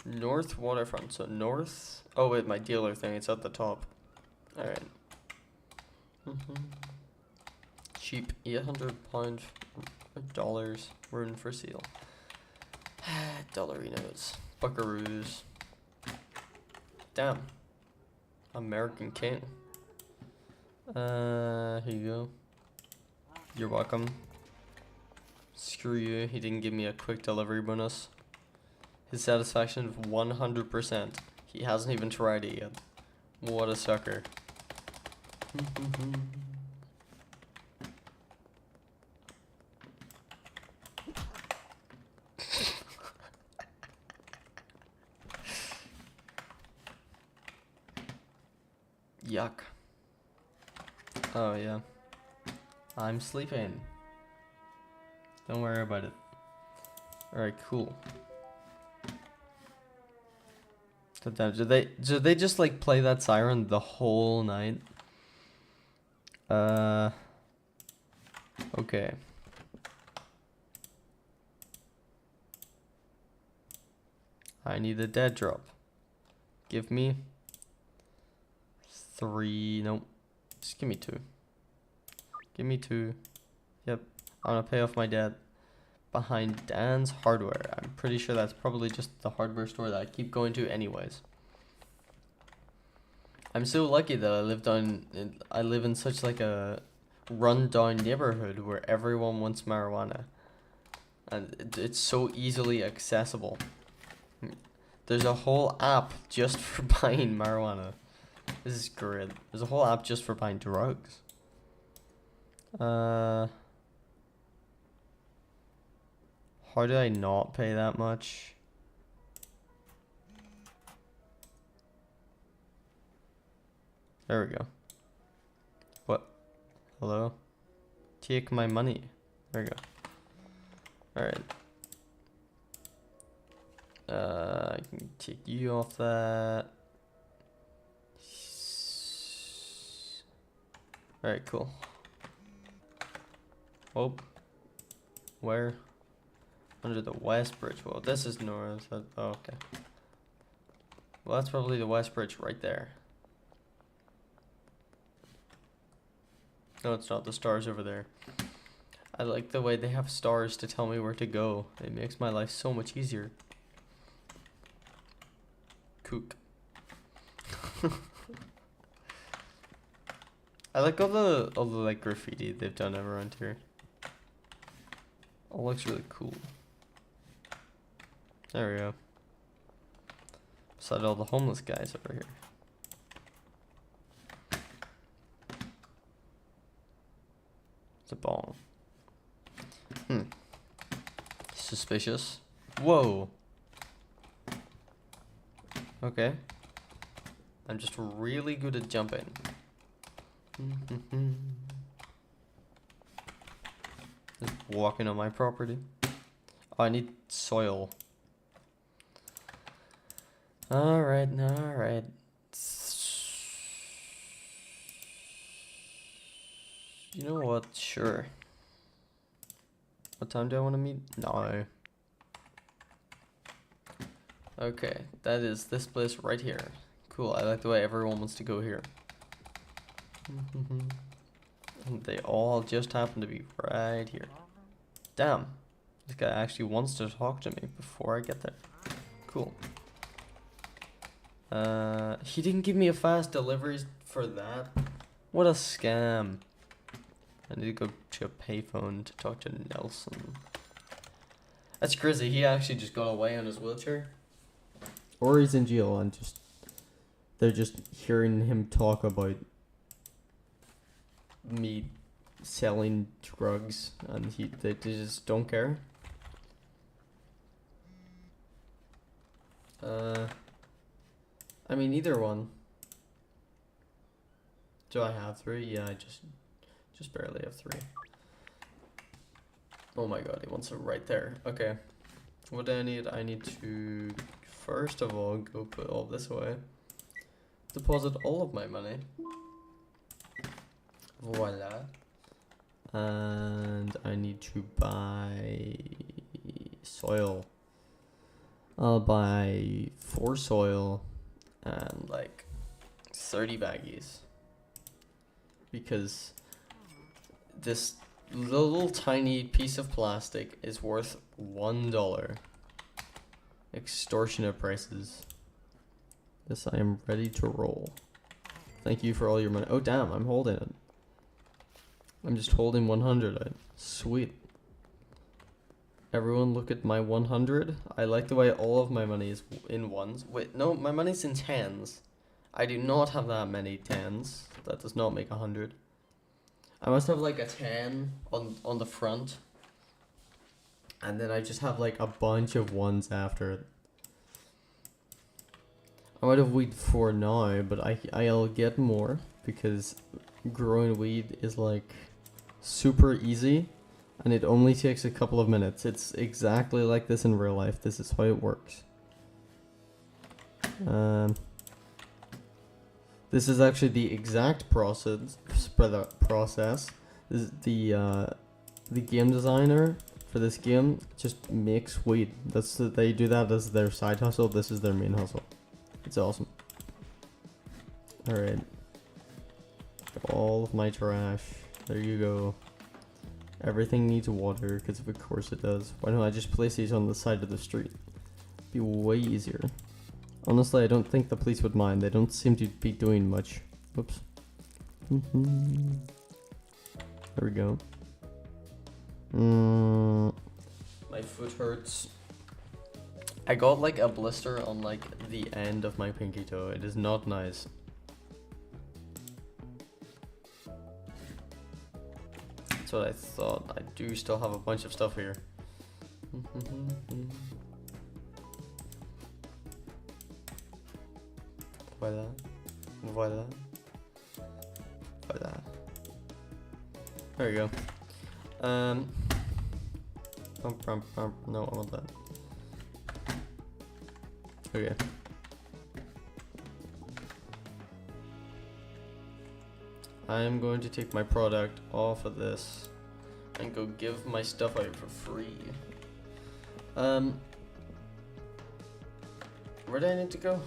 North Waterfront. So north. Oh wait, my dealer thing. It's at the top. All right. Cheap £800 dollars. Ruin for sale. Dollarinos. Buckaroos. Damn. American King. Here you go. You're welcome. Screw you, he didn't give me a quick delivery bonus. His satisfaction of 100%. He hasn't even tried it yet. What a sucker. Yuck. Oh yeah. I'm sleeping. Don't worry about it. Alright, cool. Did they just like play that siren the whole night? Okay. I need a dead drop. Give me 3. Nope. Just give me 2. Give me 2. Yep. I'm gonna pay off my debt behind Dan's Hardware. I'm pretty sure that's probably just the hardware store that I keep going to anyways. I'm so lucky that I live in such like a run-down neighborhood where everyone wants marijuana. And it's so easily accessible. There's a whole app just for buying marijuana. This is great. There's a whole app just for buying drugs. How did I not pay that much? There we go. What? Hello? Take my money. There we go. Alright. I can take you off that. Alright, cool. Oh. Where? Under the West Bridge. Well, this is north. Oh, okay. Well, that's probably the West Bridge right there. No, it's not. The stars over there. I like the way they have stars to tell me where to go. It makes my life so much easier. Kook. I like all the like graffiti they've done around here. All looks really cool. There we go. Beside all the homeless guys over here. It's a ball. Suspicious. Whoa. Okay. I'm just really good at jumping. Just walking on my property. Oh, I need soil. Alright, alright. You know what? Sure. What time do I want to meet? No. Okay, that is this place right here. Cool, I like the way everyone wants to go here. And they all just happen to be right here. Damn, this guy actually wants to talk to me before I get there. Cool. He didn't give me a fast delivery for that. What a scam. I need to go to a payphone to talk to Nelson. That's crazy, he actually just got away on his wheelchair. Or he's in jail and they're just hearing him talk about me selling drugs and they just don't care. I mean either one. Do I have 3? Yeah, I just barely have 3. Oh my god, he wants it right there. Okay. What do I need? I need to first of all go put all this away. Deposit all of my money. Voila. And I need to buy soil. I'll buy 4 soil and like 30 baggies. Because this little tiny piece of plastic is worth $1. Extortionate prices. Yes, I am ready to roll. Thank you for all your money. Oh damn, I'm holding it. I'm just holding 100. Sweet. Everyone look at my 100. I like the way all of my money is in ones. Wait, no, my money's in 10s. I do not have that many 10s. That does not make 100. I must have like a 10 on the front. And then I just have like a bunch of ones after it. I might have weed for now, but I'll get more because growing weed is like super easy and it only takes a couple of minutes. It's exactly like this in real life. This is how it works. This is actually the exact process. Process. This is the game designer for this game just makes weed. They do that as their side hustle. This is their main hustle. It's awesome. All right. All of my trash. There you go. Everything needs water, because of course it does. Why don't I just place these on the side of the street? Be way easier. Honestly, I don't think the police would mind. They don't seem to be doing much. Oops. There we go. My foot hurts. I got like a blister on like the end of my pinky toe. It is not nice. That's what I thought. I do still have a bunch of stuff here. Voila. Voila. Voila. There you go. No, I want that. Okay. I'm going to take my product off of this and go give my stuff out for free. Where do I need to go?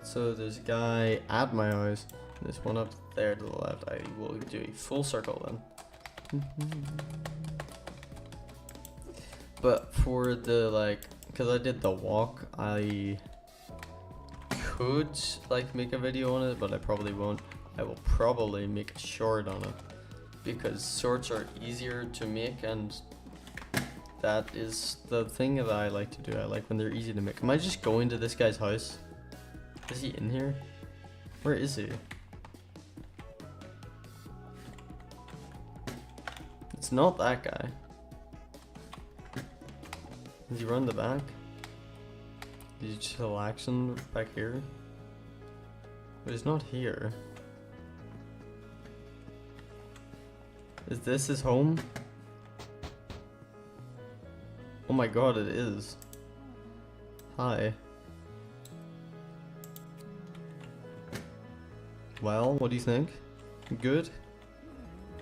So there's a guy at my house. There's one up there to the left. I will do a full circle then. But for the like, because I did the walk, I could like make a video on it, but I probably won't. I will probably make a short on it because shorts are easier to make, and that is the thing that I like to do. I like when they're easy to make. Am I just going to this guy's house? Is he in here? Where is he? It's not that guy. Did he run the back? Did you chill action back here? But he's not here. Is this his home? Oh my god, it is. Hi. Well, what do you think? Good?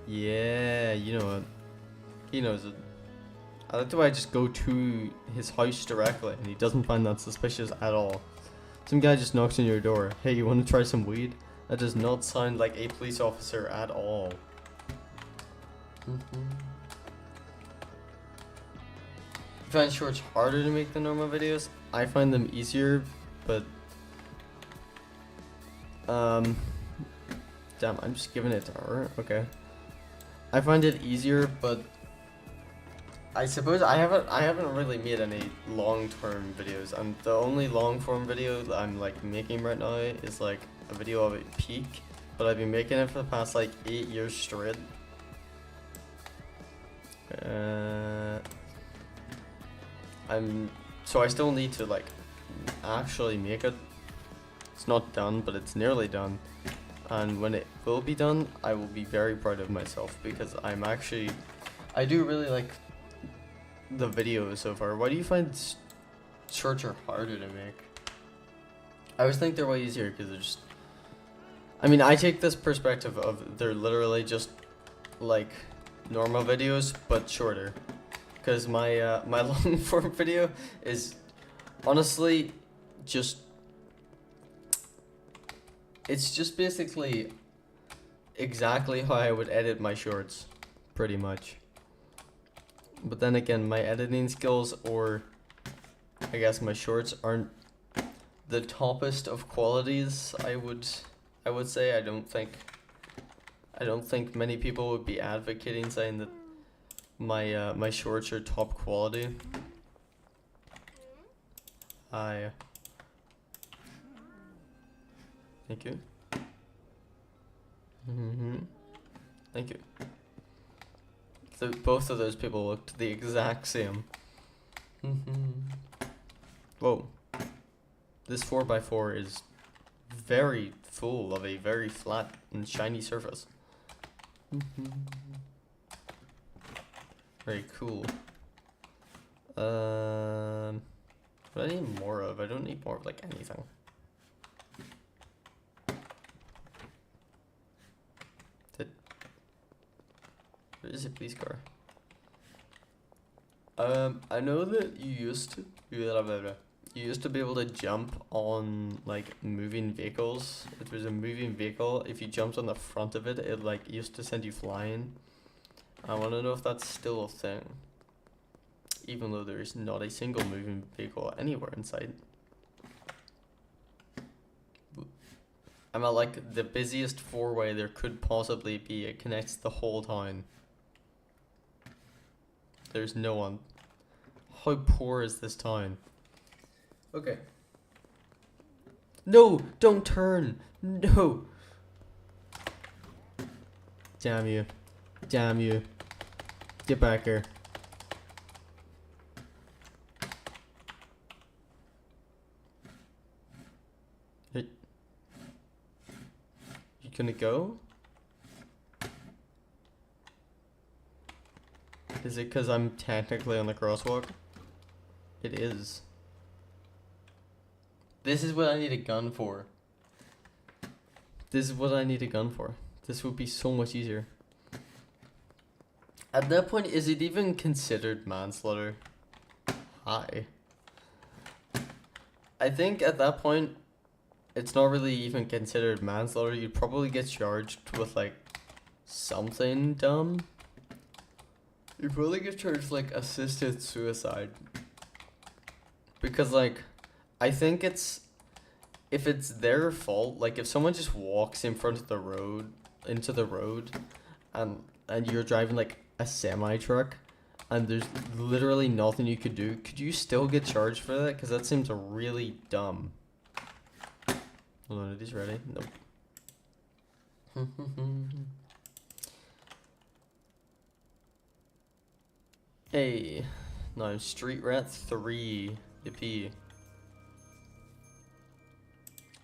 Yeah, you know it. He knows it. I like the way I just go to his house directly and he doesn't find that suspicious at all. Some guy just knocks on your door. Hey, you want to try some weed? That does not sound like a police officer at all. You find shorts harder to make than normal videos? I find them easier, but damn, I'm just giving it to her. Okay. I find it easier, but I suppose I haven't really made any long-term videos, and the only long-form video that I'm like making right now is like a video of a peak, but I've been making it for the past like 8 years straight. So I still need to like actually make it. It's not done, but it's nearly done. And when it will be done, I will be very proud of myself because I do really like the videos so far. Why do you find shorts are harder to make? I always think they're way easier because they're just, I mean, I take this perspective of they're literally just like normal videos but shorter, because my my long form video is honestly just, it's just basically exactly how I would edit my shorts, pretty much. But then again, my editing skills, or I guess my shorts, aren't the toppest of qualities. I would say I don't think many people would be advocating saying that my my shorts are top quality. Thank you. Thank you. Both of those people looked the exact same. Whoa. This 4x4 is very full of a very flat and shiny surface. Very cool. What do I need more of? I don't need more of like anything. Where is a police car? I know that you used to be able to jump on like moving vehicles. If there's a moving vehicle, if you jumped on the front of it, it like used to send you flying. I want to know if that's still a thing, even though there is not a single moving vehicle anywhere in sight. I'm at like the busiest four-way there could possibly be. It connects the whole town. There's no one. How poor is this town? Okay. No, don't turn. No. Damn you. Damn you. Get back here. Hey. You gonna go? Is it because I'm technically on the crosswalk? It is. This is what I need a gun for. This is what I need a gun for. This would be so much easier. At that point, is it even considered manslaughter? Hi. I think at that point, it's not really even considered manslaughter. You'd probably get charged with like something dumb. You'd probably get charged like assisted suicide. Because like, I think it's, if it's their fault, like if someone just walks in front of the road, into the road, and you're driving like a semi truck, and there's literally nothing you could do, could you still get charged for that? Because that seems really dumb. Hold on, are these ready? Nope. Hey, no, Street Rat 3, yippee.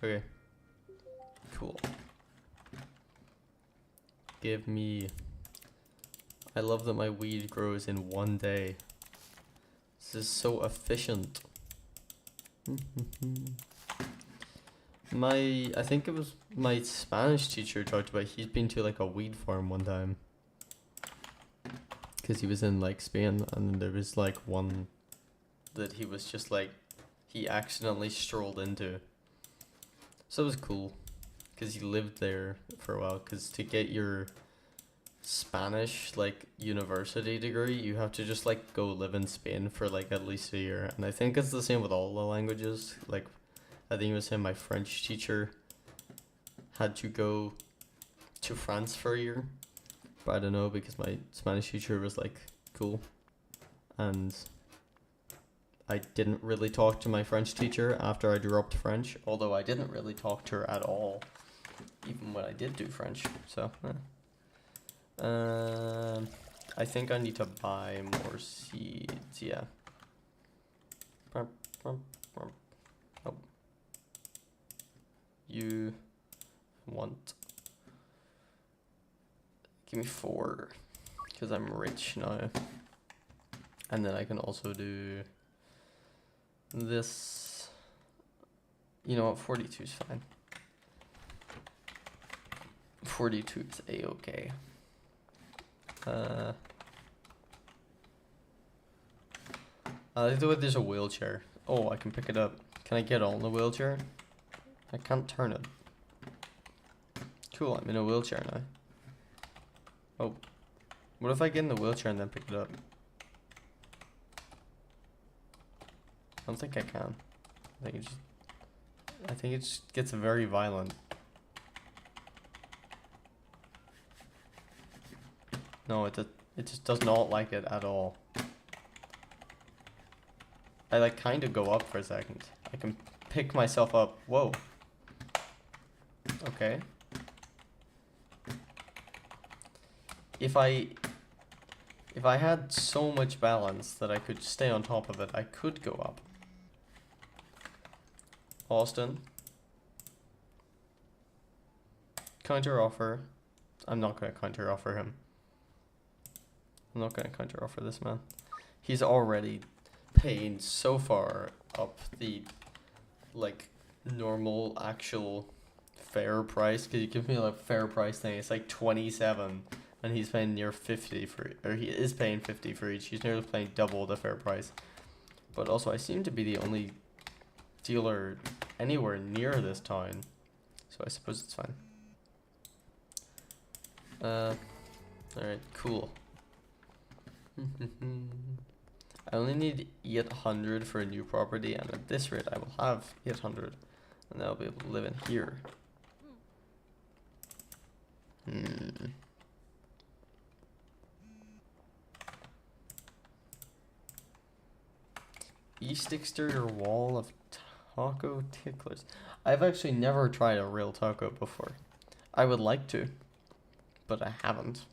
Okay, cool. Give me, I love that my weed grows in one day. This is so efficient. I think it was my Spanish teacher talked about, he's been to like a weed farm one time. Because he was in like Spain, and there was like one that he was just like, he accidentally strolled into. So it was cool, because he lived there for a while, because to get your Spanish like university degree, you have to just like go live in Spain for like at least a year. And I think it's the same with all the languages. Like, I think it was him, my French teacher had to go to France for a year. But I don't know, because my Spanish teacher was like cool, and I didn't really talk to my French teacher after I dropped French, although I didn't really talk to her at all, even when I did do French. So, I think I need to buy more seeds. Yeah. Oh. You want? Give me 4, because I'm rich now. And then I can also do this. You know what, 42 is fine. 42 is a-okay. I like the way there's a wheelchair. Oh, I can pick it up. Can I get on the wheelchair? I can't turn it. Cool, I'm in a wheelchair now. Oh, what if I get in the wheelchair and then pick it up? I don't think I can. I think it just gets very violent. No, it just does not like it at all. I like kind of go up for a second. I can pick myself up. Whoa. Okay. If I had so much balance that I could stay on top of it, I could go up. Austin. Counter offer. I'm not going to counter offer him. I'm not going to counter offer this man. He's already paying so far up the like normal actual fair price, because you give me like fair price thing, it's like 27 and he's paying near 50 for, or he is paying 50 for each. He's nearly paying double the fair price. But also I seem to be the only dealer anywhere near this town, so I suppose it's fine. Alright, cool. I only need 800 for a new property, and at this rate I will have 800 and I'll be able to live in here. East exterior wall of taco ticklers. I've actually never tried a real taco before. I would like to, but I haven't.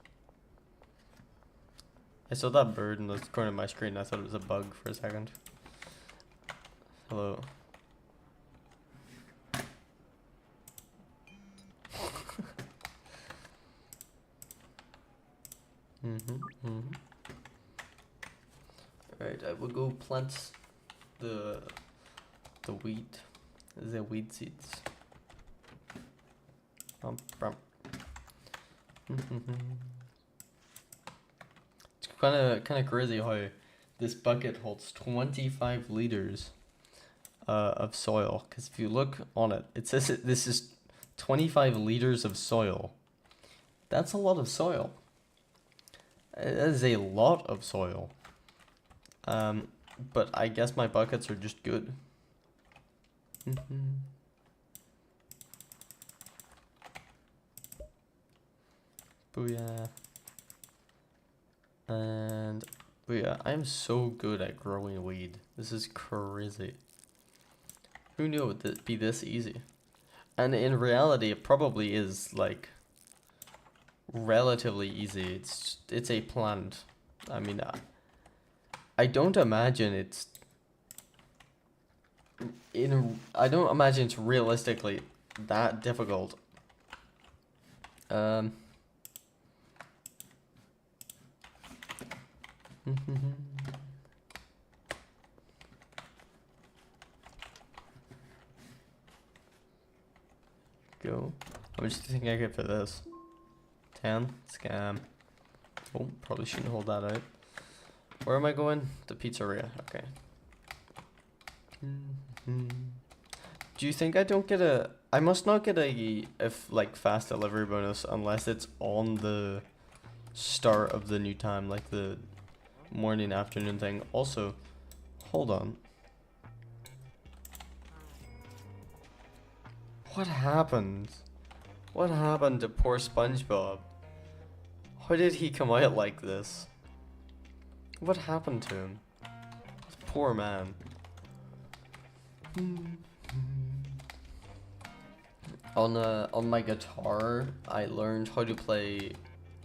I saw that bird in the corner of my screen. I thought it was a bug for a second. Hello. Alright, I will go plant the wheat, the wheat seeds. It's kind of crazy how this bucket holds 25 liters of soil. Because if you look on it, it says this is 25 liters of soil. That's a lot of soil. That is a lot of soil. But I guess my buckets are just good. Booyah. And booyah. I am so good at growing weed. This is crazy. Who knew it would be this easy? And in reality, it probably is like relatively easy. It's a plant. I mean, I don't imagine it's realistically that difficult. Go. How much do you think I get for this? 10? Scam. Oh, probably shouldn't hold that out. Where am I going? The pizzeria. Okay. Do you think I don't get a... I must not get a like fast delivery bonus unless it's on the start of the new time, like the morning afternoon thing. Also, hold on. What happened? What happened to poor SpongeBob? How did he come out like this? What happened to him? This poor man. On my guitar, I learned how to play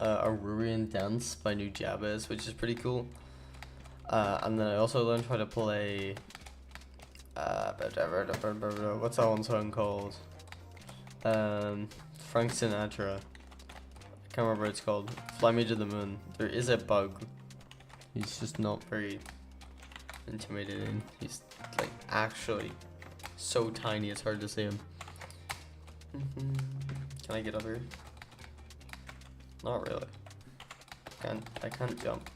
Aurorian Dance by Nujabes, which is pretty cool. And then I also learned how to play what's that one song called? Frank Sinatra. I can't remember what it's called. Fly Me to the Moon. There is a bug. He's just not very intimidating. He's like actually so tiny it's hard to see him. Can I get up here? Not really. I can't jump.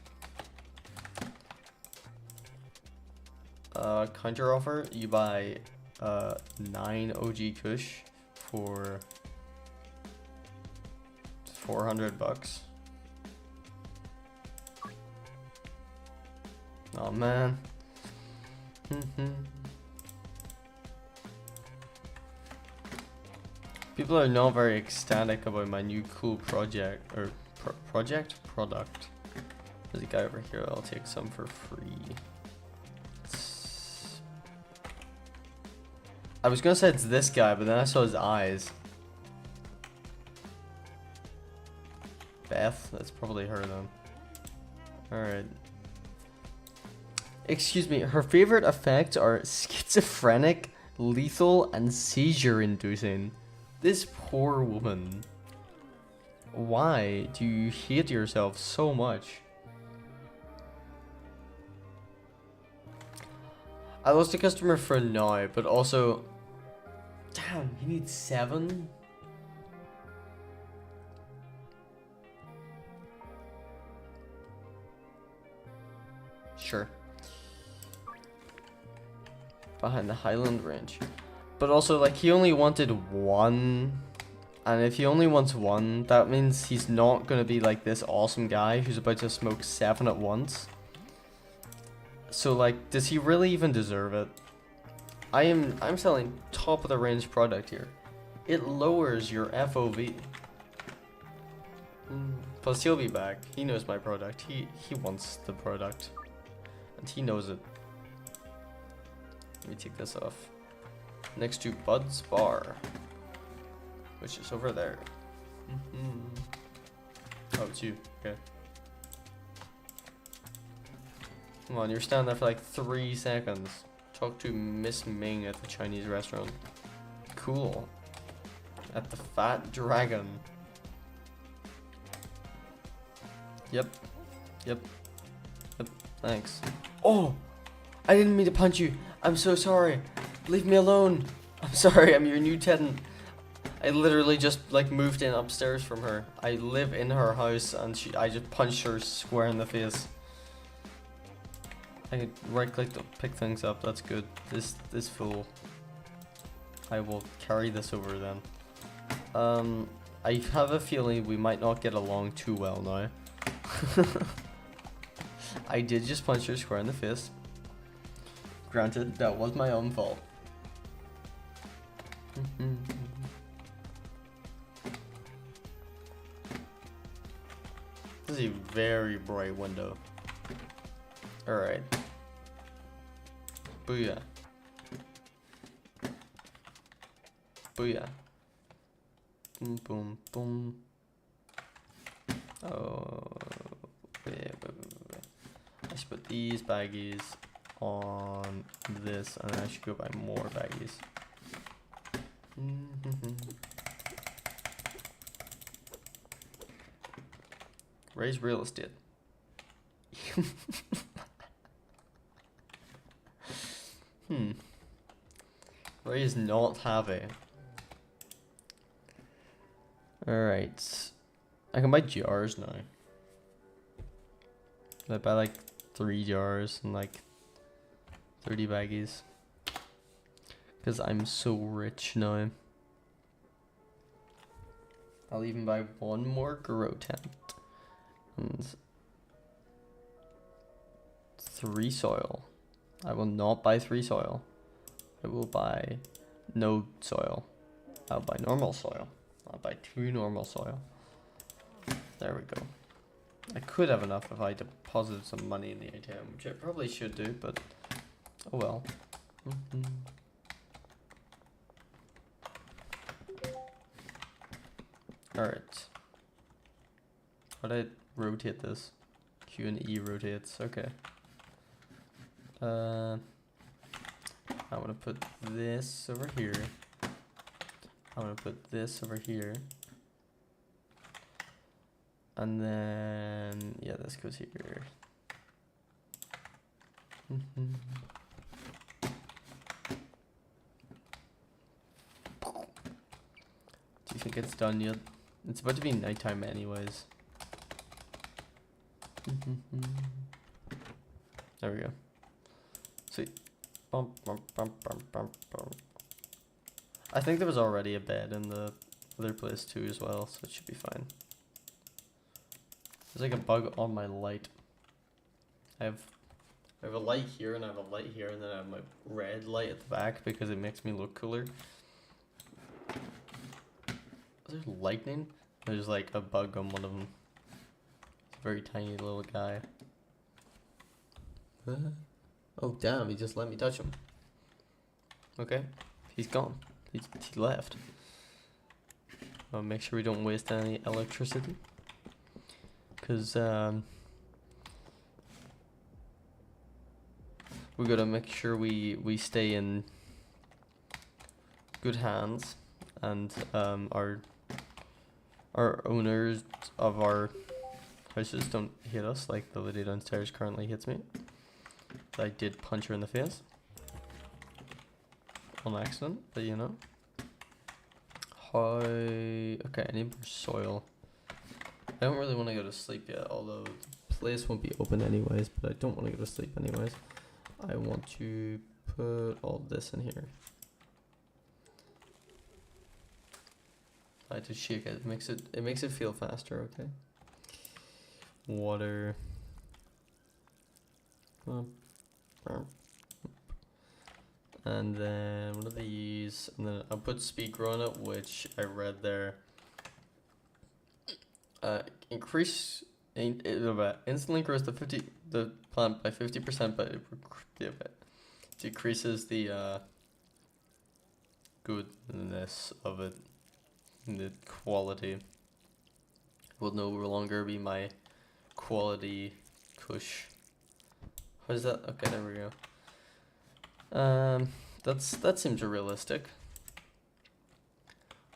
Counter offer, you buy 9 OG Kush for 400 bucks. Oh man. People are not very ecstatic about my new cool project or product. There's a guy over here. I'll take some for free. I was gonna say it's this guy, but then I saw his eyes. Beth, that's probably her then. Alright. Excuse me, her favorite effects are schizophrenic, lethal, and seizure-inducing. This poor woman. Why do you hate yourself so much? I lost a customer for now, but also... Damn, he needs 7? Sure. Behind the Highland Range. But also, like, he only wanted 1. And if he only wants 1, that means he's not gonna be like this awesome guy who's about to smoke 7 at once. So, like, does he really even deserve it? I'm selling top of the range product here. It lowers your FOV. Plus, he'll be back. He knows my product. He wants the product. And he knows it. Let me take this off. Next to Bud's Bar, which is over there. Oh, it's you. Okay. Come on, you're standing there for like 3 seconds. Talk to Miss Ming at the Chinese restaurant. Cool. At the Fat Dragon. Yep. Yep. Yep. Thanks. Oh! I didn't mean to punch you. I'm so sorry. Leave me alone. I'm sorry, I'm your new tenant. I literally just like moved in upstairs from her. I live in her house and I just punched her square in the face. I could right click to pick things up, that's good. This fool. I will carry this over then. I have a feeling we might not get along too well now. I did just punch her square in the face. Granted, that was my own fault. This is a very bright window. Alright. Booyah. Booyah. Boom, boom, boom. Oh. Yeah, I should put these baggies on this, and I should go buy more baggies. Raise real estate. Raise not having. Alright. I can buy jars now. I buy like 3 jars and like 30 baggies. Because I'm so rich now. I'll even buy 1 more grow tent. And 3 soil. I will not buy 3 soil. I will buy no soil. I'll buy normal soil. I'll buy 2 normal soil. There we go. I could have enough if I deposited some money in the ATM, which I probably should do, but oh well. Alright. How do I rotate this? Q and E rotates, okay. I want to put this over here. I want to put this over here. And then, yeah, this goes here. Do you think it's done yet? It's about to be nighttime anyways. There we go. Sweet. I think there was already a bed in the other place too as well, so it should be fine. There's like a bug on my light. I have a light here and I have a light here and then I have my red light at the back because it makes me look cooler. Is there lightning? There's like a bug on one of them. It's a very tiny little guy. Oh damn, he just let me touch him. Okay, he's gone. He left. I'll make sure we don't waste any electricity. Because we gotta make sure we stay in good hands, and our owners of our houses don't hit us like the lady downstairs currently hits me. I did punch her in the face. on accident, but you know. Okay, I need more soil. I don't really want to go to sleep yet, although the place won't be open anyways, but I don't want to go to sleep anyways. I want to put all this in here. I just shake it. It makes it feel faster, okay? Water. And then what are these? And then I'll put speed grow on it, which I read there. Instantly grows the plant by 50%, but it decreases the goodness of it. The quality will no longer be my quality kush. How is that? Okay, there we go. That seems realistic.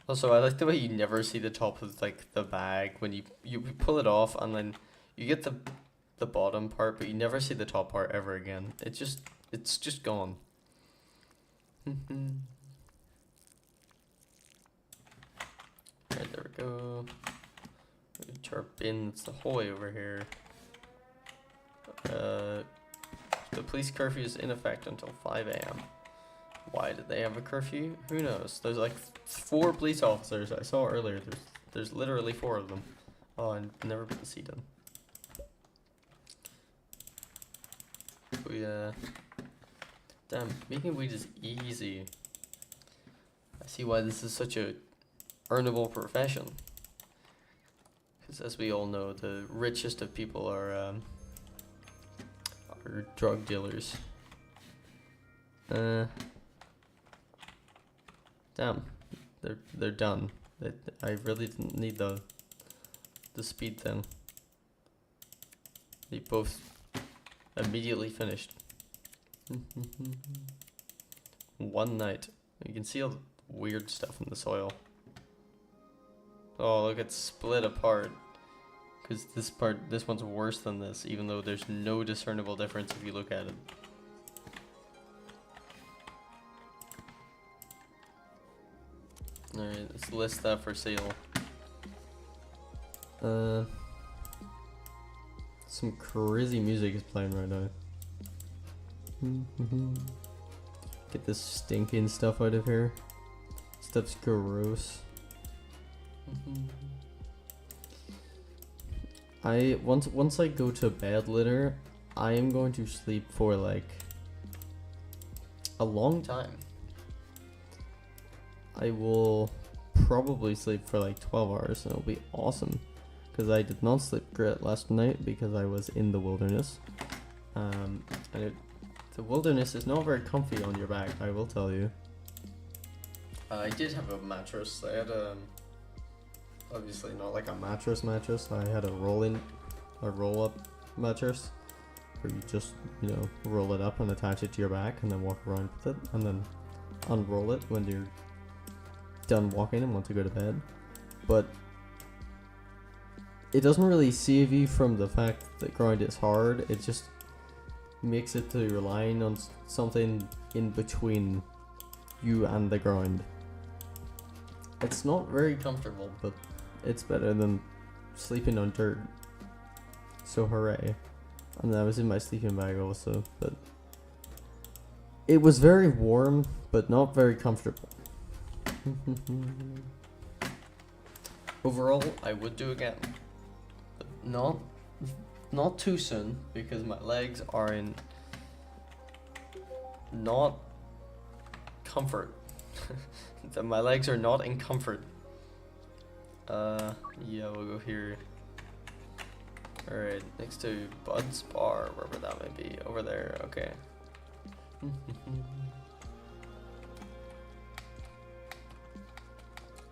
Also, I like the way you never see the top of like the bag when you pull it off, and then you get the bottom part, but you never see the top part ever again. It's just gone. Right, there we go. To our bin, it's the whole way over here. The police curfew is in effect until 5 a.m. Why did they have a curfew? Who knows? There's like 4 police officers I saw earlier. There's literally 4 of them. Oh, I've never been to see them. But yeah. Damn, making weed is easy. I see why this is such a earnable profession. Because as we all know, the richest of people are drug dealers. Damn, they're done. I really didn't need the speed then. They both immediately finished. One night. You can see all the weird stuff in the soil. Oh, look, it's split apart. Because this one's worse than this, even though there's no discernible difference if you look at it. Alright, let's list that for sale. Some crazy music is playing right now. Get this stinking stuff out of here. Stuff's gross. Once I go to bed later, I am going to sleep for like a long time. I will probably sleep for like 12 hours and it'll be awesome. Because I did not sleep great last night because I was in the wilderness. And the wilderness is not very comfy on your back, I will tell you. I did have a mattress. I had obviously not like a mattress. I had a roll-up mattress where you just, roll it up and attach it to your back and then walk around with it and then unroll it when you're done walking and want to go to bed. But it doesn't really save you from the fact that ground is hard. It just makes it to relying on something in between you and the ground. It's not very comfortable, but it's better than sleeping on dirt. So hooray. And I was in my sleeping bag also, but it was very warm, but not very comfortable. Overall, I would do again, but not too soon, because my legs are in not comfort. My legs are not in comfort. Yeah, we'll go here. Alright, next to Bud's Bar, wherever that may be. Over there, okay.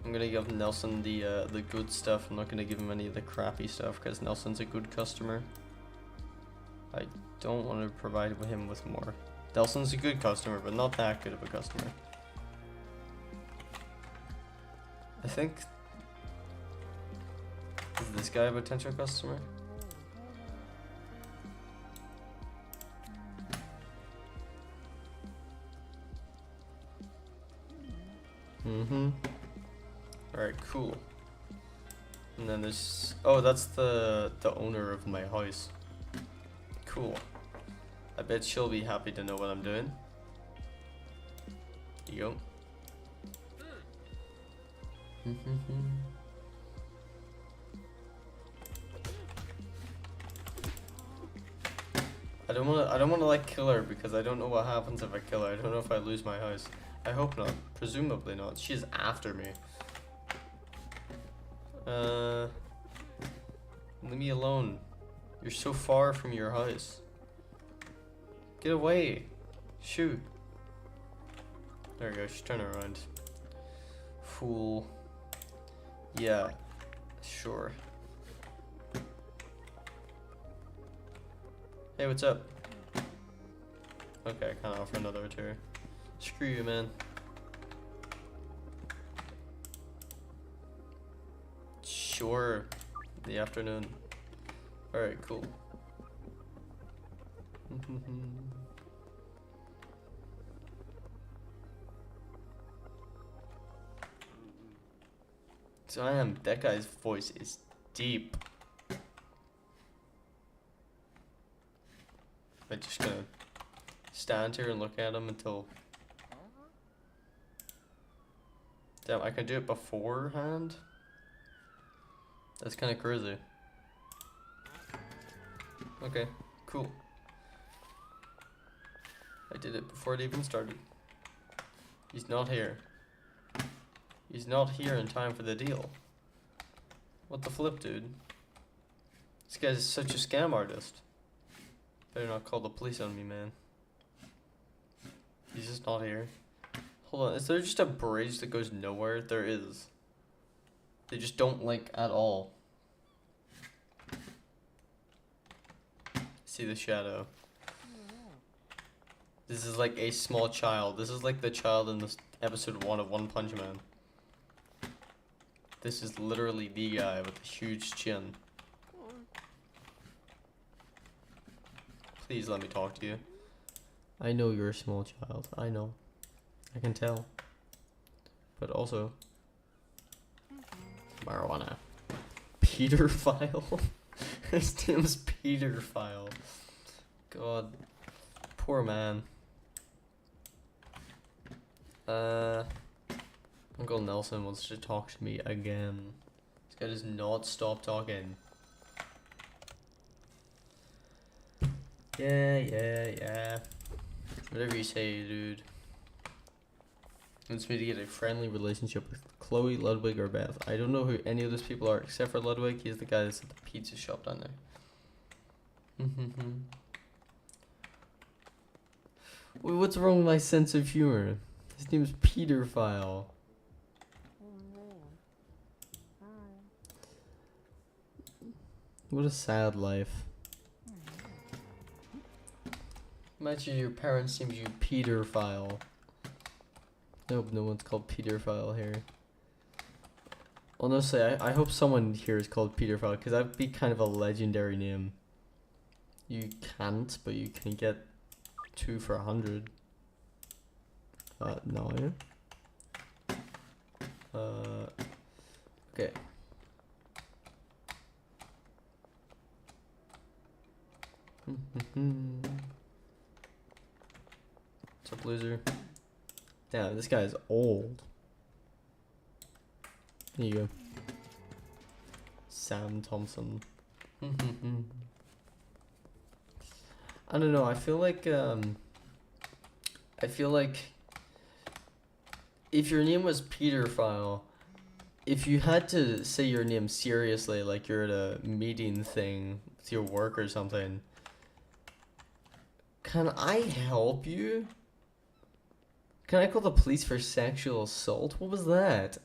I'm gonna give Nelson the good stuff. I'm not gonna give him any of the crappy stuff because Nelson's a good customer. I don't want to provide him with more. Nelson's a good customer, but not that good of a customer. I think... Is this guy a potential customer? Alright, cool. And then there's... Oh, that's the owner of my house. Cool. I bet she'll be happy to know what I'm doing. There you go. I don't wanna like kill her because I don't know what happens if I kill her. I don't know if I lose my house. I hope not. Presumably not. She's after me. Leave me alone. You're so far from your house. Get away. Shoot. There we go. She's turning around. Fool. Yeah. Sure. Hey, what's up? Okay, I can't offer another tour. Screw you, man. Sure. The afternoon. Alright, cool. So that guy's voice is deep. I'm just gonna stand here and look at him until... Damn, I can do it beforehand? That's kind of crazy. Okay, cool. I did it before it even started. He's not here. He's not here in time for the deal. What the flip, dude? This guy's such a scam artist. Better not call the police on me, man. He's just not here. Hold on, is there just a bridge that goes nowhere? There is. They just don't link at all. See the shadow. This is like a small child. This is like the child in this episode 1 of One Punch Man. This is literally the guy with the huge chin. Please let me talk to you. I know you're a small child. I know. I can tell. But also... marijuana. Pedophile? His name's Pedophile. God. Poor man. Uncle Nelson wants to talk to me again. This guy does not stop talking. Yeah. Whatever you say, dude. Wants me to get a friendly relationship with Chloe, Ludwig, or Beth. I don't know who any of those people are except for Ludwig. He's the guy that's at the pizza shop down there. Wait, what's wrong with my sense of humor? His name's Pedophile. What a sad life. Imagine your parents named you Pedophile. Nope, no one's called Pedophile here. Honestly, I hope someone here is called Pedophile, because that'd be kind of a legendary name. You can't, but you can get 2 for 100. No. Okay. What's up, loser? Damn, this guy is old. There you go. Sam Thompson. I don't know, I feel like if your name was Pedophile, if you had to say your name seriously, like you're at a meeting thing with your work or something, can I help you? Can I call the police for sexual assault? What was that?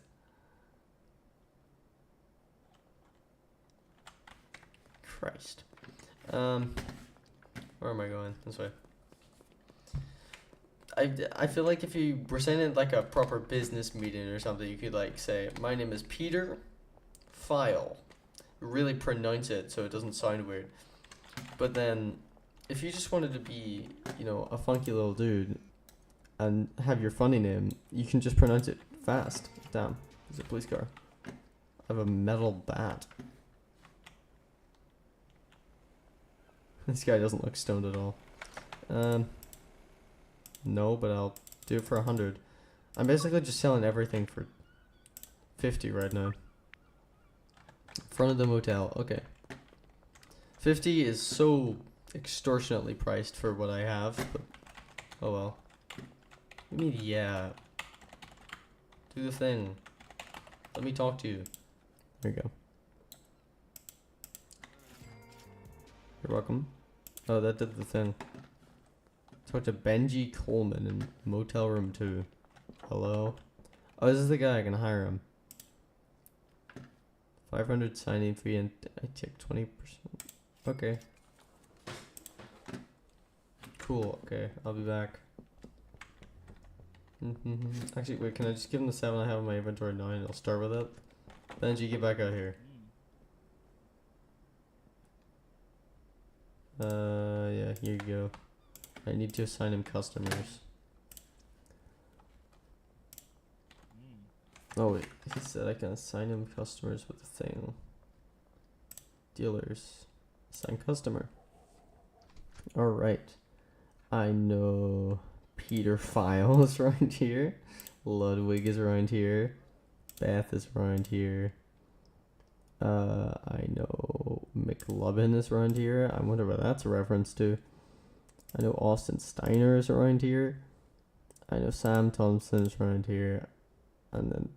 Christ. Where am I going? This way. I feel like if you were saying it like a proper business meeting or something, you could like say, my name is Peter File. Really pronounce it so it doesn't sound weird. But then, if you just wanted to be, you know, a funky little dude and have your funny name, you can just pronounce it fast. Damn. There's a police car. I have a metal bat. This guy doesn't look stoned at all. No, but I'll do it for 100. I'm basically just selling everything for 50 right now. Front of the motel. Okay. 50 is so extortionately priced for what I have, but oh well. I mean, yeah. Do the thing. Let me talk to you. There you go. You're welcome. Oh, that did the thing. Talk to Benji Coleman in motel room 2. Hello? Oh, this is the guy. I can hire him. 500 signing fee and I take 20%. Okay. Cool. Okay, I'll be back. Actually, wait, can I just give him the 7 I have in my inventory now and I'll start with it? Benji, get back out here. Yeah, here you go. I need to assign him customers. Oh wait, he said I can assign him customers with the thing. Dealers. Assign customer. Alright. I know Peter File is around here. Ludwig is around here. Beth is around here. I know McLovin is around here. I wonder what that's a reference to. I know Austin Steiner is around here. I know Sam Thompson is around here. And then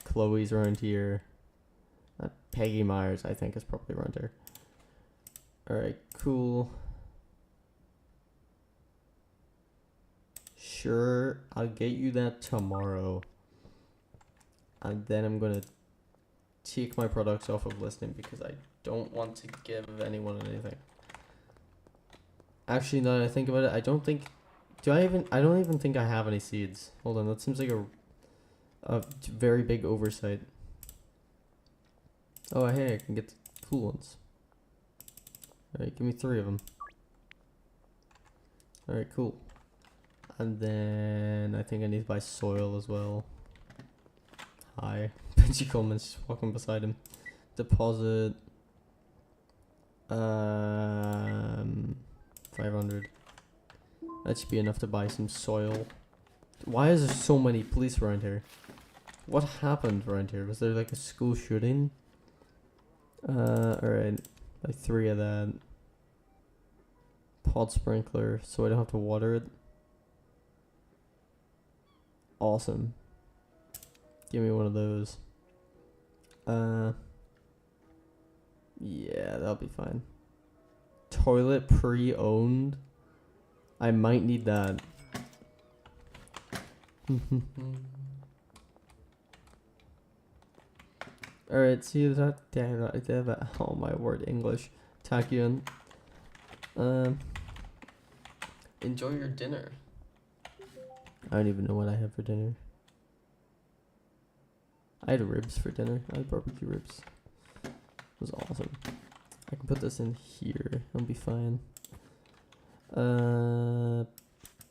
Chloe's around here. Peggy Myers, I think, is probably around here. Alright, cool. Sure, I'll get you that tomorrow. And then I'm gonna take my products off of listing because I don't want to give anyone anything. Actually, now that I think about it, I don't think... I don't even think I have any seeds. Hold on, that seems like a very big oversight. Oh, hey, I can get the cool ones. Alright, give me 3 of them. Alright, cool. And then I think I need to buy soil as well. Hi. Benji Coleman's just walking beside him. Deposit. 500. That should be enough to buy some soil. Why is there so many police around here? What happened around here? Was there like a school shooting? Alright. Like 3 of that. Pod sprinkler, so I don't have to water it. Awesome. Give me one of those. Yeah, that'll be fine. Toilet pre-owned. I might need that. Alright, see that. Damn it. Oh my word, English. Tachyon. Enjoy your dinner. I don't even know what I had for dinner. I had ribs for dinner. I had barbecue ribs. It was awesome. I can put this in here. It'll be fine. I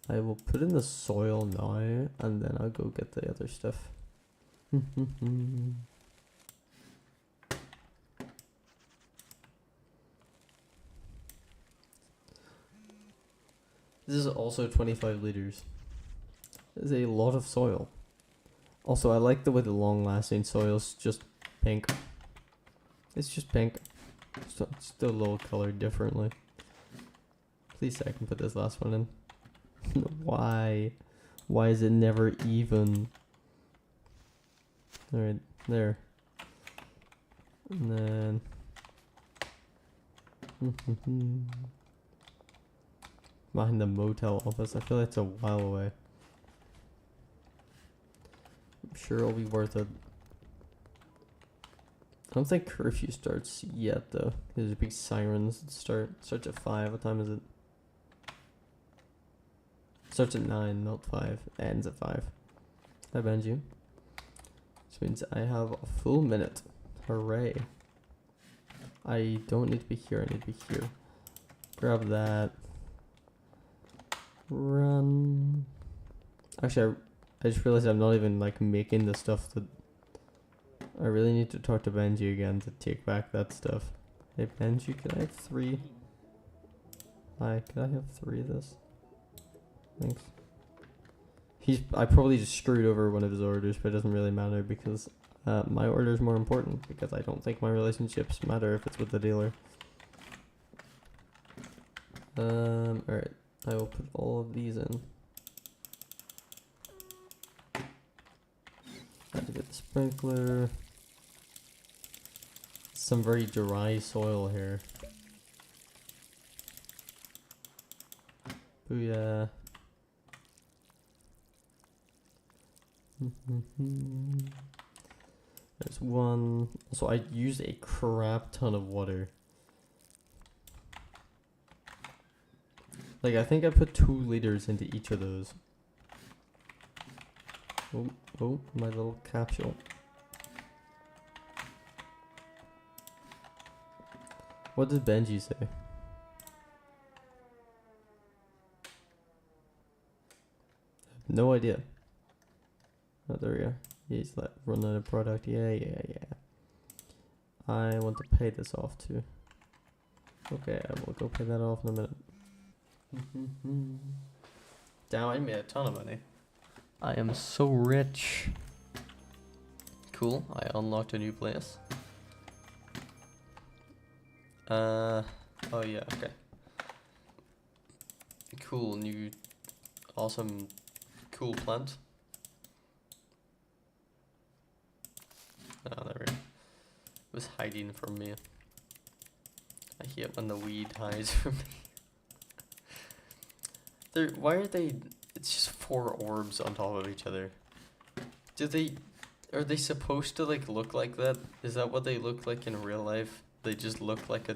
will put in the soil now, and then I'll go get the other stuff. This is also 25 liters. This is a lot of soil. Also, I like the way the long-lasting soil's just pink. It's just pink. It's still a little colored differently. Please say I can put this last one in. Why? Why is it never even? Alright, there. And then... behind the motel office. I feel like it's a while away. I'm sure it'll be worth it. I don't think curfew starts yet though. There's big sirens that starts at 5. What time is it? Starts at 9, not 5. Ends at 5. Hi Benji. Which means I have a full minute. Hooray. I don't need to be here, I need to be here. Grab that. Run. Actually, I just realized I'm not even like making the stuff that I really need to talk to Benji again to take back that stuff. Hey Benji, can I have 3? Hi, can I have 3 of this? Thanks. I probably just screwed over one of his orders, but it doesn't really matter because my order is more important because I don't think my relationships matter if it's with the dealer. Alright, I will put all of these in. Activate the sprinkler. Some very dry soil here. Booyah. There's one. So I used a crap ton of water. Like I think I put 2 liters into each of those. Oh, my little capsule. What did Benji say? No idea. Oh, there we go. He's like run out of product. Yeah. I want to pay this off too. Okay, I will go pay that off in a minute. Damn, I made a ton of money. I am so rich. Cool, I unlocked a new place. Oh yeah, okay. Cool, new, awesome, cool plant. Oh, there we go. It was hiding from me. I hate when the weed hides from me. Why are they, it's just 4 orbs on top of each other. Are they supposed to like look like that? Is that what they look like in real life? They just look like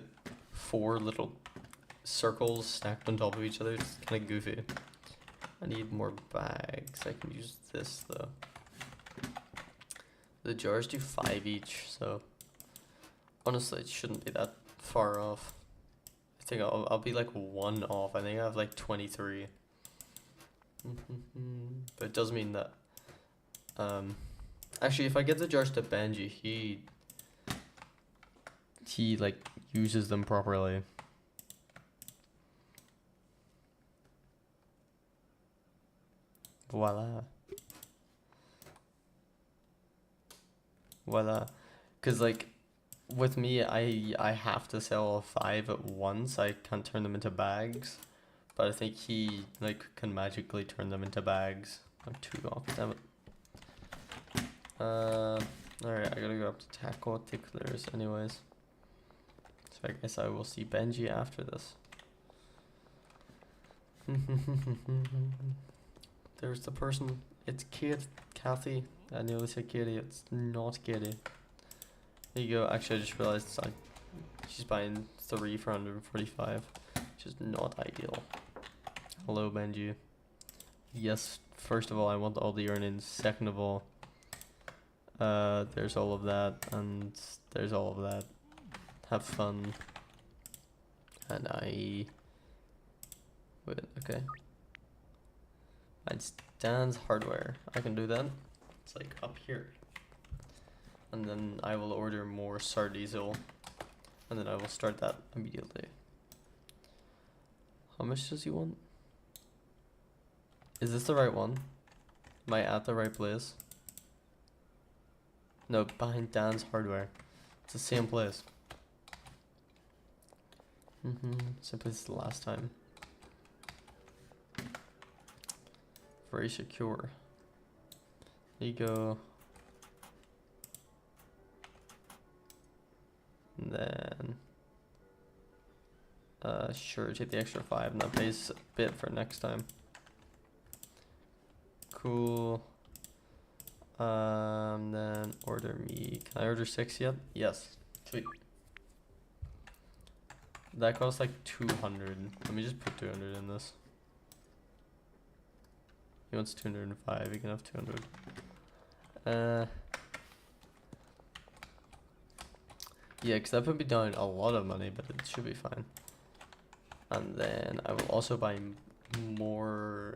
4 little circles stacked on top of each other. It's kind of goofy. I need more bags. I can use this though. The jars do 5 each, so honestly it shouldn't be that far off. I think I'll be like 1 off. I think I have like 23. But it does mean that actually if I get the jars to Benji, he like uses them properly. Voila. Cause like with me, I have to sell all 5 at once. I can't turn them into bags, but I think he like can magically turn them into bags. I'm 2 off. Damn it. Alright, I gotta go up to tackle ticklers anyways. So I guess I will see Benji after this. There's the person. It's Kathy. I nearly said Kitty. It's not Kitty. There you go. Actually, I just realized she's buying 3 for 145, which is not ideal. Hello, Benji. Yes, first of all, I want all the earnings. Second of all, there's all of that, and there's all of that. Have fun. And wait, okay. It's Dan's Hardware. I can do that. It's like up here. And then I will order more Sardiesel. And then I will start that immediately. How much does he want? Is this the right one? Am I at the right place? No, behind Dan's Hardware. It's the same place. Same place as the last time. Very secure. There you go. And then sure, take the extra 5 and that pays a bit for next time. Cool. Then order me. Can I order 6 yet? Yes. Sweet. That costs like 200. Let me just put 200 in this. He wants 205. He can have 200. Yeah, because that would be down a lot of money, but it should be fine. And then I will also buy more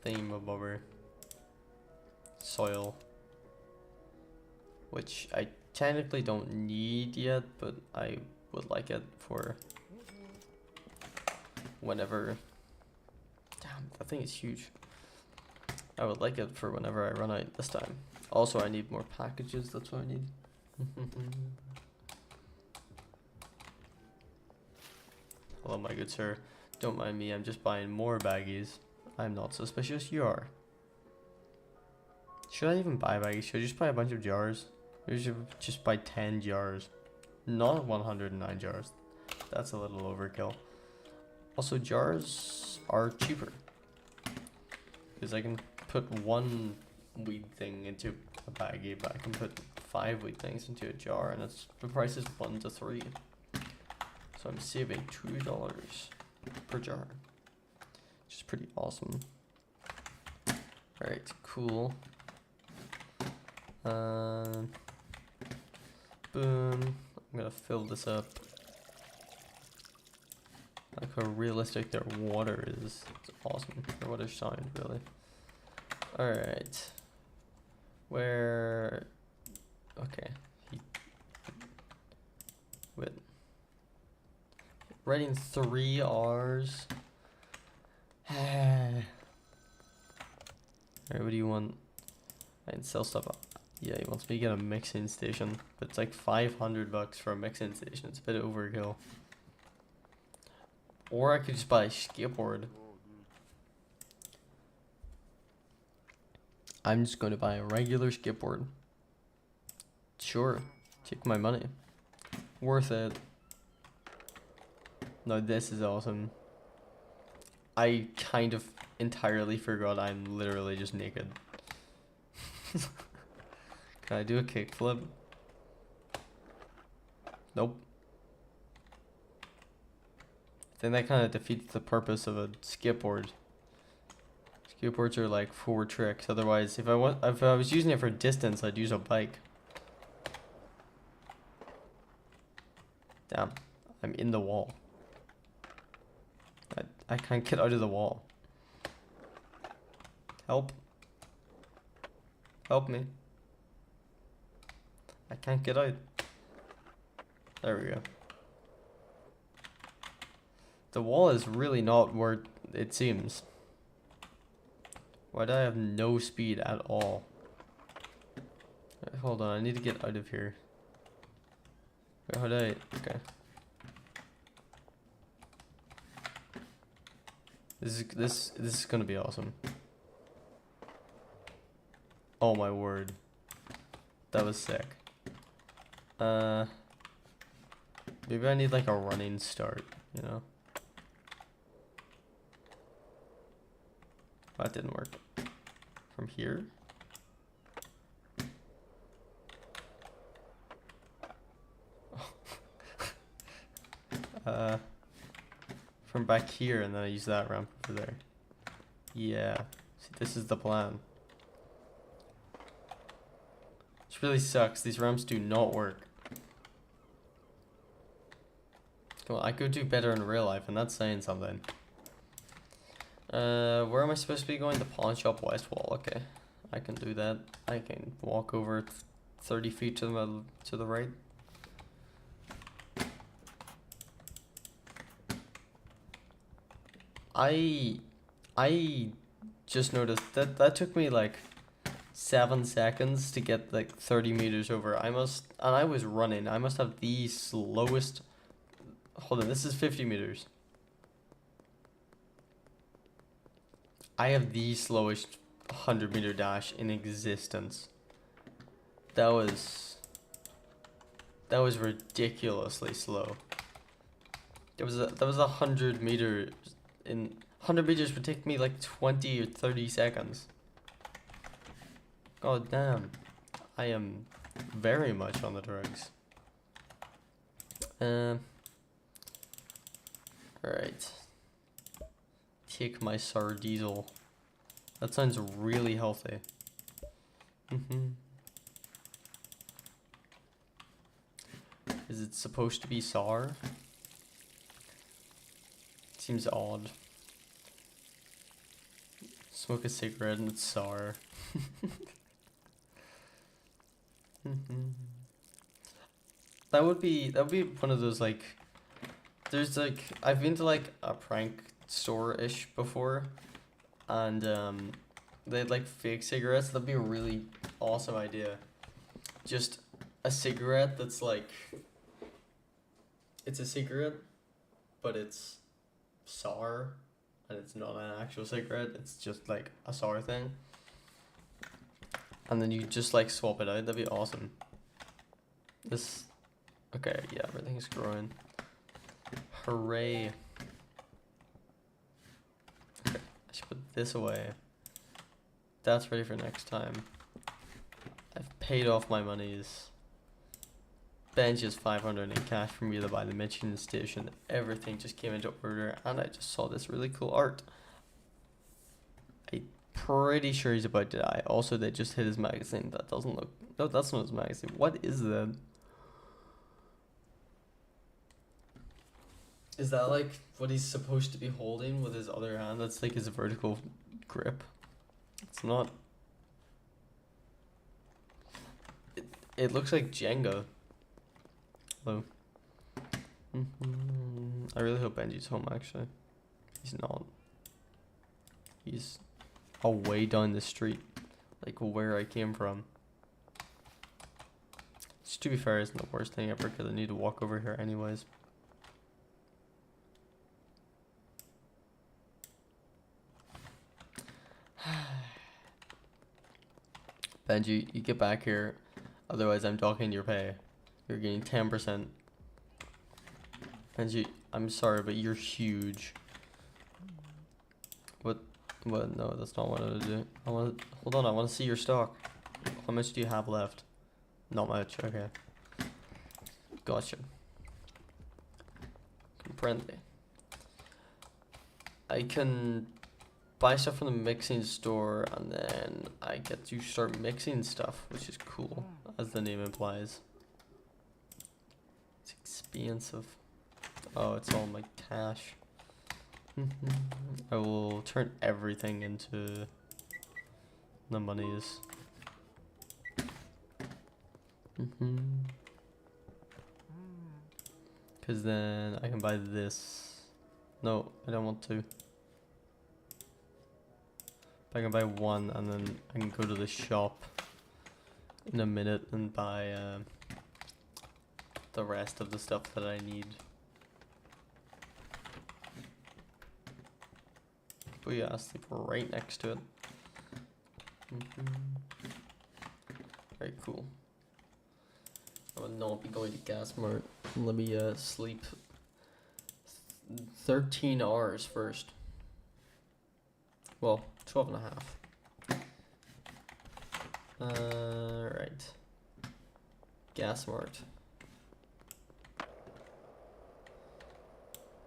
thingamabobber. Soil. Which I technically don't need yet, but I would like it for whenever. Damn, that thing is huge. I would like it for whenever I run out this time. Also, I need more packages, that's what I need. Hello, my good sir. Don't mind me, I'm just buying more baggies. I'm not suspicious, you are. Should I even buy baggies? Should I just buy a bunch of jars? Or should I just buy 10 jars? Not 109 jars. That's a little overkill. Also, jars are cheaper. Because I can put one weed thing into a baggie, but I can put 5 weed things into a jar, and the price is 1 to 3. So I'm saving $2 per jar, which is pretty awesome. Alright, cool. Boom. I'm gonna fill this up. Like how realistic their water is. It's awesome. Their water's sound, really. Alright. Where... Okay. Wait. Writing 3 R's. Alright, what do you want? I can sell stuff up. Yeah, he wants me to get a mixing station. But it's like $500 for a mixing station. It's a bit overkill. Or I could just buy a skateboard. I'm just going to buy a regular skateboard. Sure, take my money. Worth it. No, this is awesome. I kind of entirely forgot I'm literally just naked. Can I do a kickflip? Nope. Then that kind of defeats the purpose of a skateboard. Skateboards are like 4 tricks. Otherwise, if I was using it for distance, I'd use a bike. Damn, I'm in the wall. I can't get out of the wall. Help. Help me. I can't get out. There we go. The wall is really not where it seems. Why do I have no speed at all? Right, hold on, I need to get out of here. Wait, how do I... Okay. This is gonna be awesome. Oh my word. That was sick. Maybe I need like a running start, you know? That didn't work. From here? From back here, and then I use that ramp over there. Yeah. See, this is the plan. Which really sucks. These ramps do not work. Come on, I could do better in real life, and that's saying something. Where am I supposed to be going? The pawn shop west wall. Okay, I can do that. I can walk over 30 feet to the right. I just noticed that took me like 7 seconds to get like 30 meters over. And I was running. I must have the slowest. Hold on, this is 50 meters. I have the slowest 100-meter dash in existence. That was ridiculously slow. That was 100 meters. In 100 meters would take me like 20 or 30 seconds. God damn. I am very much on the drugs. Alright. Take my Sar Diesel. That sounds really healthy. Is it supposed to be Sar? Seems odd. smoke a cigarette and it's sour. That would be one of those like, there's like, I've been to like a prank store-ish before, and they had like fake cigarettes. That'd be a really awesome idea. Just a cigarette that's like, it's a cigarette, but it's sour, and it's not an actual cigarette. It's just like a sour thing, and then you just like swap it out. That'd be awesome. This, okay, yeah, everything's growing. Hooray. Okay, I should put this away. That's ready for next time. I've paid off my monies. Benji is 500 in cash for me to buy the Michelin station. Everything just came into order, and I just saw this really cool art. I'm pretty sure he's about to die. Also, they just hit his magazine. That doesn't look... No, that's not his magazine. What is that? Is that like what he's supposed to be holding with his other hand? That's like his vertical grip. It's not. It looks like Jenga. Hello. I really hope Benji's home actually. He's not. He's away down the street, like where I came from. Which, to be fair, isn't the worst thing ever because I need to walk over here anyways. Benji, you get back here, otherwise I'm docking your pay. You're getting 10%. Benji, I'm sorry, but you're huge. What? No, that's not what I want to do. Hold on, I want to see your stock. How much do you have left? Not much, okay. Gotcha. Comprende. I can buy stuff from the mixing store, and then I get to start mixing stuff, which is cool, as the name implies. It's expensive. Oh, it's all my cash. I will turn everything into the monies. Because then I can buy this. No, I don't want to. I can buy one, and then I can go to the shop in a minute and buy the rest of the stuff that I need. But yeah, I'll sleep right next to it. Very cool. I will not be going to Gasmart. Let me sleep 13 hours first. Well, 12 and a half. Right. Gasmart.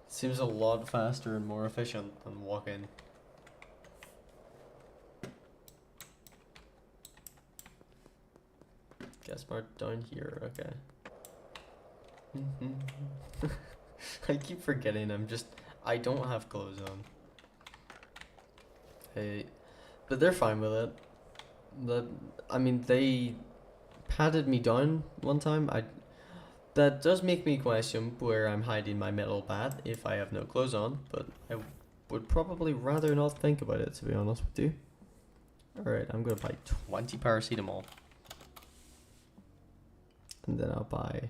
Seems a lot faster and more efficient than walk-in. Gasmart down here, okay. I keep forgetting I don't have clothes on. Hey, but they're fine with it. I mean, they patted me down one time. That does make me question where I'm hiding my metal bat if I have no clothes on, but I would probably rather not think about it, to be honest with you. Alright, I'm gonna buy 20 paracetamol. And then I'll buy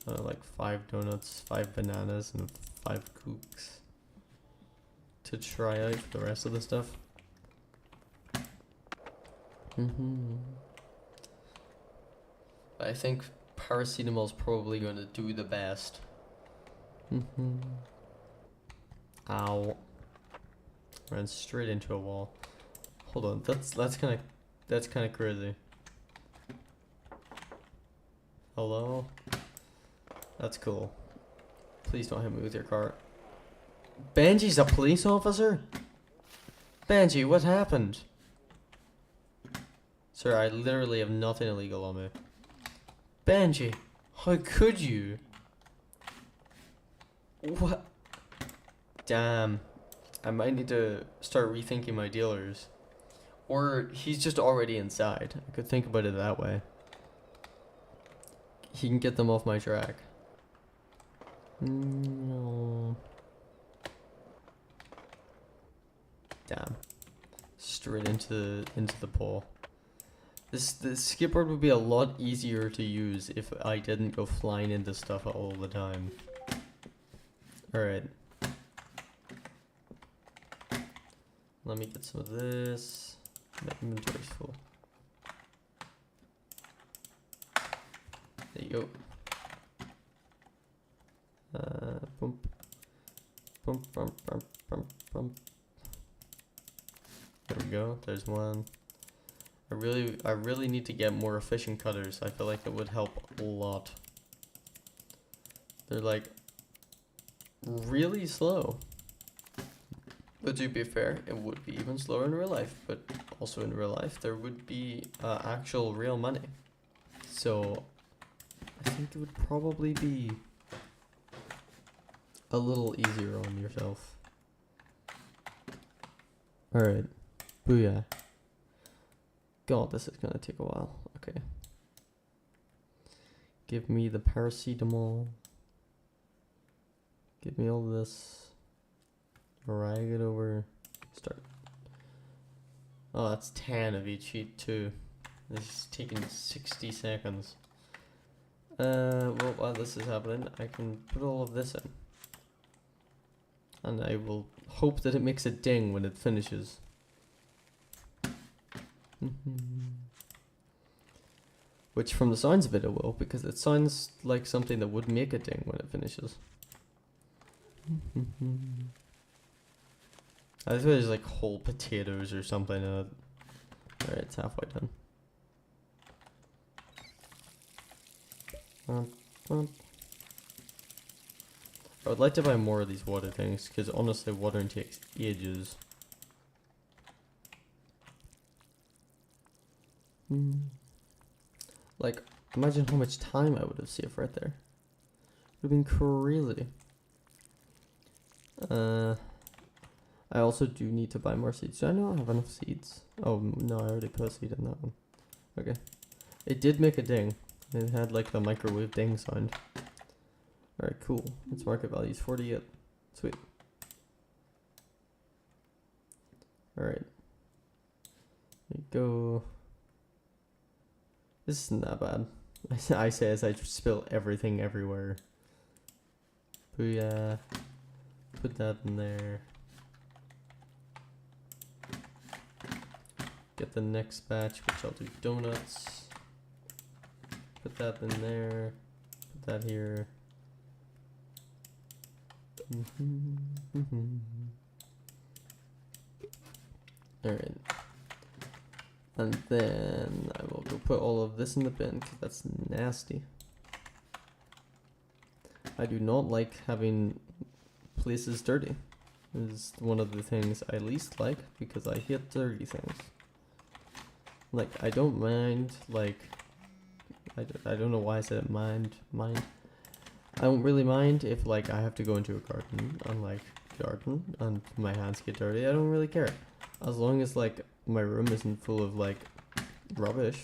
like 5 donuts, 5 bananas, and 5 cooks to try out for the rest of the stuff. I think paracetamol is probably going to do the best. Ow! Ran straight into a wall. Hold on, that's kind of crazy. Hello? That's cool. Please don't hit me with your car. Benji's a police officer? Benji, what happened? Sir, I literally have nothing illegal on me. Benji, how could you? What? Damn. I might need to start rethinking my dealers. Or he's just already inside. I could think about it that way. He can get them off my track. No. Damn. Straight into the pole. This skipboard would be a lot easier to use if I didn't go flying into stuff all the time. Alright. Let me get some of this. My inventory's full. There you go. Bump. Bump, bump, bump, bump, bump. There we go. There's one. I really need to get more efficient cutters. I feel like it would help a lot. They're like really slow. But to be fair, it would be even slower in real life. But also in real life, there would be actual real money. So I think it would probably be a little easier on yourself. Alright. Booyah. God, this is gonna take a while. Okay. Give me the paracetamol. Give me all this. Drag it over. Start. Oh, that's 10 of each sheet too. This is taking 60 seconds. Well, while this is happening, I can put all of this in. And I will hope that it makes a ding when it finishes. Which from the sounds of it will, because it sounds like something that would make a ding when it finishes. I think there's like whole potatoes or something in it. Alright, it's halfway done. I would like to buy more of these water things, because honestly watering takes ages. Like, imagine how much time I would have saved right there. It would have been crazy. I also do need to buy more seeds. Do I not have enough seeds? Oh, no, I already put a seed in that one. Okay. It did make a ding. It had like the microwave ding sound. Alright, cool. Its market value is 48. Sweet. Alright. There you go. This isn't that bad. I say as I spill everything everywhere. Booyah. Put that in there. Get the next batch, which I'll do donuts. Put that in there. Put that here. Alright. And then I will go put all of this in the bin, because that's nasty. I do not like having places dirty. This is one of the things I least like, because I hate dirty things. Like, I don't mind, like, I don't know why I said mind. I don't really mind if, like, I have to go into a garden and my hands get dirty. I don't really care. As long as, like, my room isn't full of, like, rubbish,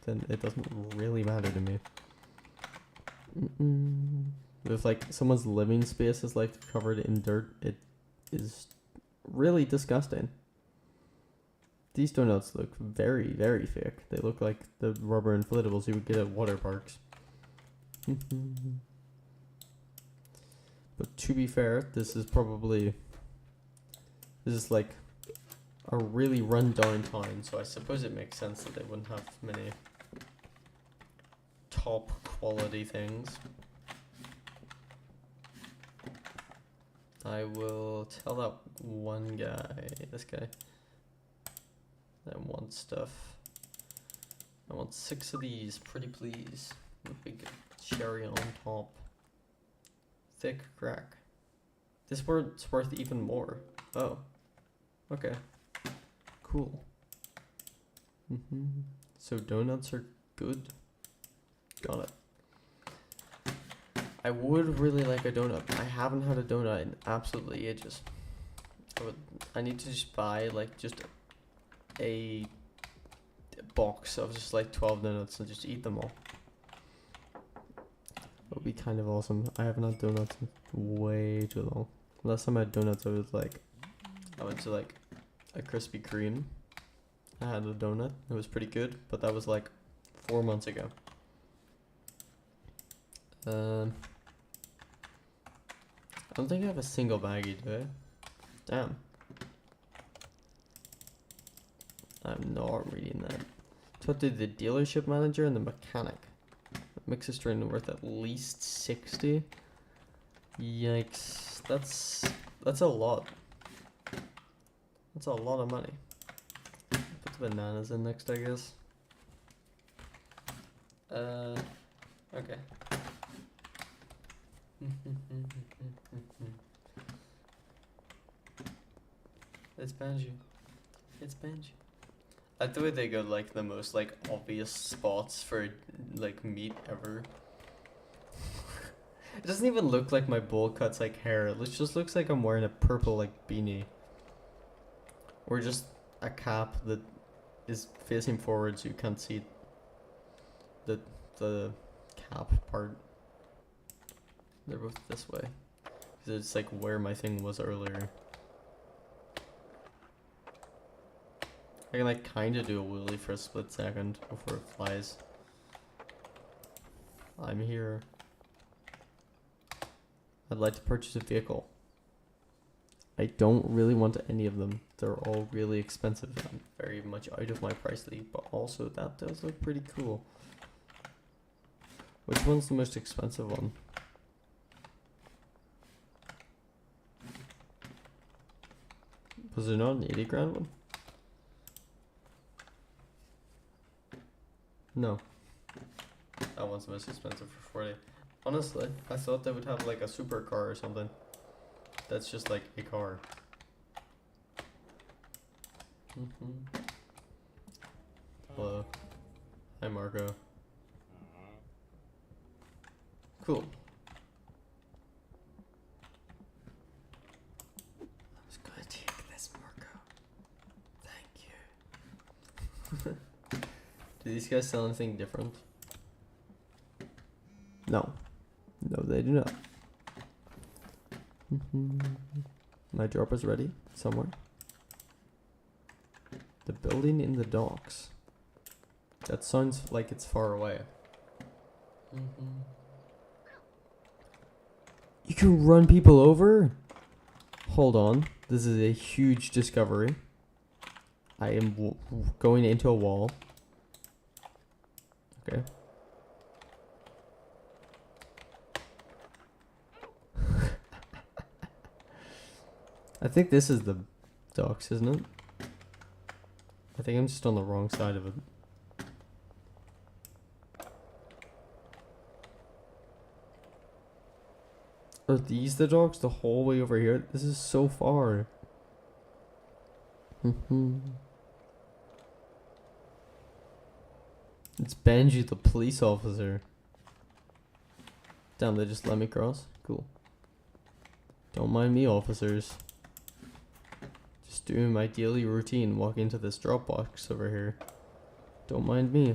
then it doesn't really matter to me. If, like, someone's living space is, like, covered in dirt, it is really disgusting. These donuts look very, very fake. They look like the rubber inflatables you would get at water parks. But to be fair, this is like a really run-down town, so I suppose it makes sense that they wouldn't have many top quality things. I will tell that one guy, this guy, I want stuff. I want 6 of these, pretty please. With big cherry on top. Thick crack. This word's worth even more. Oh. Okay. Cool. So donuts are good. Got it. I would really like a donut. I haven't had a donut in absolutely ages. I need to just buy like just a box of just like 12 donuts and just eat them all. That would be kind of awesome. I haven't had donuts in way too long. Last time I had donuts, I went to like a Krispy Kreme. I had a donut. It was pretty good, but that was like 4 months ago. I don't think I have a single baggie, do I? Damn. I'm not reading that. Talk to the dealership manager and the mechanic. Mix a strain worth at least 60. Yikes. That's a lot. That's a lot of money. Put the bananas in next, I guess. Okay. It's Banjo. It's Banjo. I thought they go like the most like obvious spots for like meat ever. It doesn't even look like my bowl cuts like hair. It just looks like I'm wearing a purple like beanie. Or just a cap that is facing forward so you can't see the cap part. They're both this way. Because it's like where my thing was earlier. I can like kind of do a wheelie for a split second before it flies. I'm here. I'd like to purchase a vehicle. I don't really want any of them. They're all really expensive. I'm very much out of my price league, but also that does look pretty cool. Which one's the most expensive one? Was there not an 80 grand one? No. That one's the most expensive for 40. Honestly, I thought they would have like a supercar or something. That's just like a car. Hello. Hi, Marco. Cool. I was gonna take this, Marco. Thank you. Do these guys sell anything different? No. No, they do not. My drop is ready somewhere. The building in the docks. That sounds like it's far away. You can run people over? Hold on. This is a huge discovery. I am going into a wall. Okay. I think this is the docks, isn't it? I think I'm just on the wrong side of it. Are these the docks? The whole way over here? This is so far. It's Benji, the police officer. Damn, they just let me cross? Cool. Don't mind me, officers. Just doing my daily routine, walk into this drop box over here. Don't mind me.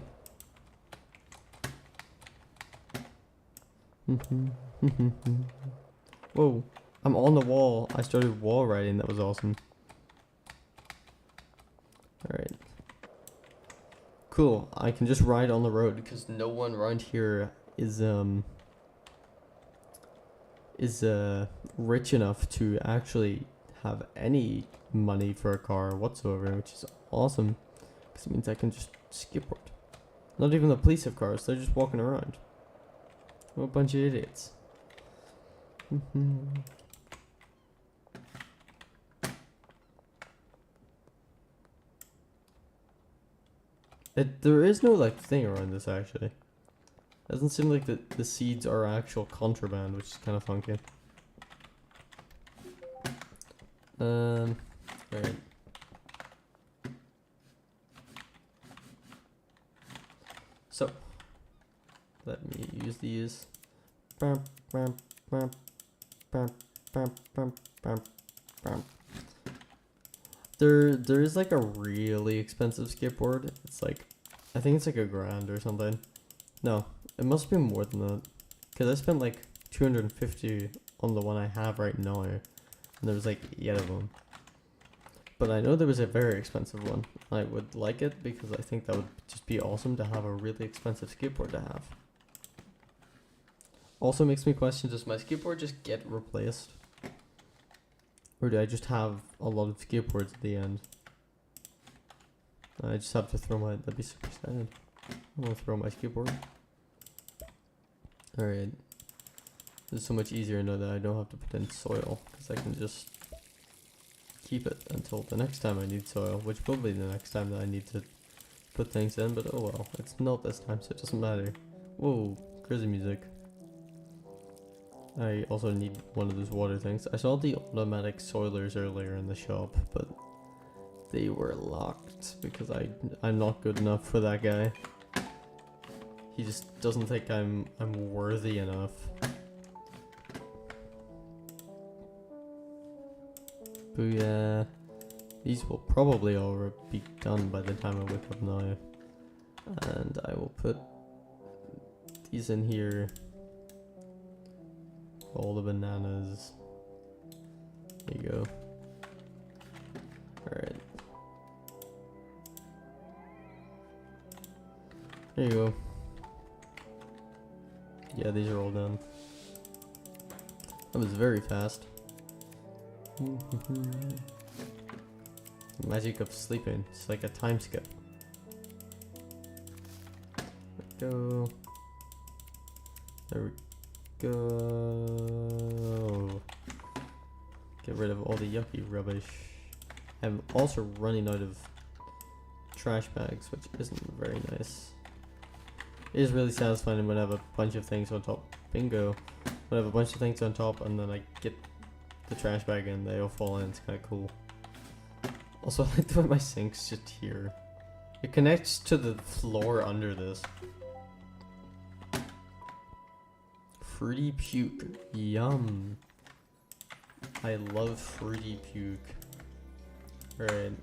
Whoa, I'm on the wall. I started wall riding, that was awesome. Alright. Cool, I can just ride on the road because no one around here is rich enough to actually have any money for a car whatsoever, which is awesome because it means I can just skip it. Not even the police have cars, they're just walking around. What a bunch of idiots. There is no like thing around this actually. Doesn't seem like the seeds are actual contraband, which is kind of funky. Right. So, let me use these. bam, bam, bam, bam, bam, bam, bam, bam. There is like a really expensive skateboard. It's like, I think it's like $1,000 or something. No, it must be more than that. Cause I spent like 250 on the one I have right now, and there was like 8 of them. But I know there was a very expensive one. I would like it because I think that would just be awesome to have a really expensive skateboard to have. Also makes me question, does my skateboard just get replaced? Or do I just have a lot of skateboards at the end? I just have to throw my, that'd be super sad. I'm gonna throw my skateboard. Alright. It's so much easier now that I don't have to put in soil, because I can just keep it until the next time I need soil, which will be the next time that I need to put things in, but oh well, it's not this time, so it doesn't matter. Whoa, crazy music. I also need one of those water things. I saw the automatic soilers earlier in the shop, but they were locked because I'm not good enough for that guy. He just doesn't think I'm worthy enough. But yeah, these will probably all be done by the time I wake up now. And I will put these in here. All the bananas. There you go. Alright. There you go. Yeah, these are all done. That was very fast. Magic of sleeping. It's like a time skip. There we go. There we go. Get rid of all the yucky rubbish. I'm also running out of trash bags, which isn't very nice. It is really satisfying when I have a bunch of things on top. Bingo. When I have a bunch of things on top and then I get the trash bag and they all fall in. It's kind of cool. Also, I like the way my sink's just here. It connects to the floor under this. Fruity puke. Yum. I love fruity puke. Alright.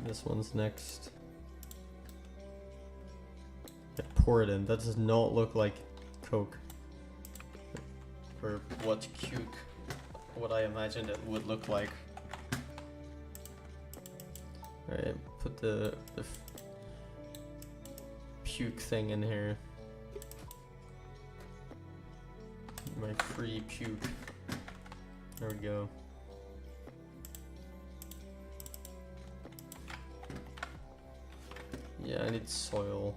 This one's next. I pour it in. That does not look like Coke. Or what puke. What I imagined it would look like. Alright, put the puke thing in here. My free puke. There we go. Yeah, I need soil.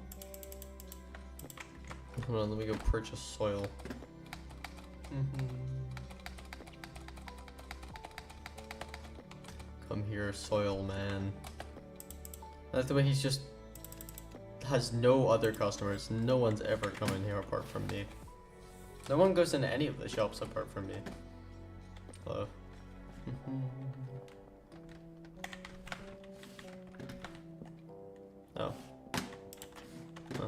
Hold on, let me go purchase soil. Come here, soil man. I like the way he's just has no other customers. No one's ever come in here apart from me. No one goes into any of the shops apart from me. Hello. Oh. Huh.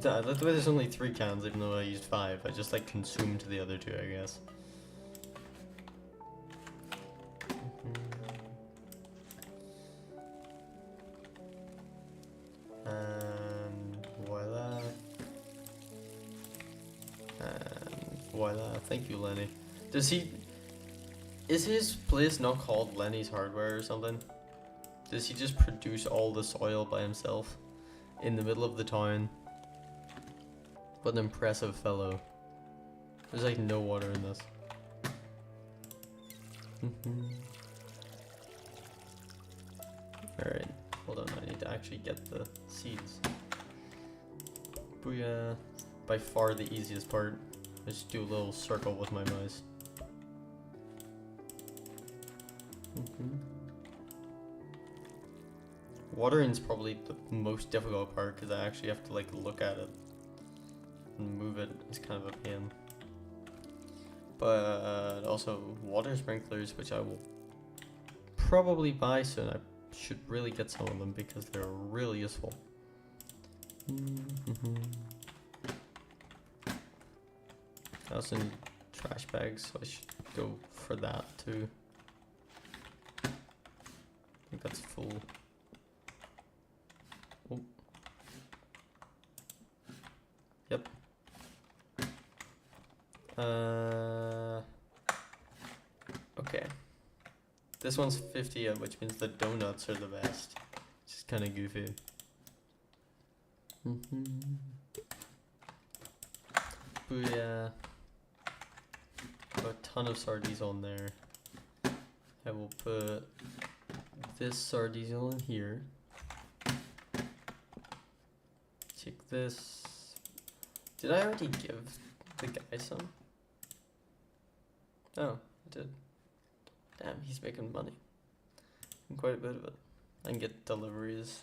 I like the way there's only 3 cans even though I used 5. I just like consumed the other 2, I guess. And voila. And voila. Thank you, Lenny. Is his place not called Lenny's Hardware or something? Does he just produce all the soil by himself in the middle of the town? What an impressive fellow. There's like no water in this. Alright, hold on, I need to actually get the seeds. Booyah. By far the easiest part. I just do a little circle with my mouse. Watering's probably the most difficult part because I actually have to like look at it and move it. It's kind of a pain. But also water sprinklers, which I will probably buy soon. I should really get some of them because they're really useful. 2,000 trash bags, so I should go for that too. I think that's full. Oh. Yep. Okay. This one's 50, which means the donuts are the best. Which is kind of goofy. Booyah. Put a ton of sardines on there. I will put this sardines on here. Check this. Did I already give the guy some? Oh, I did. Damn, he's making money. And quite a bit of it. I can get deliveries.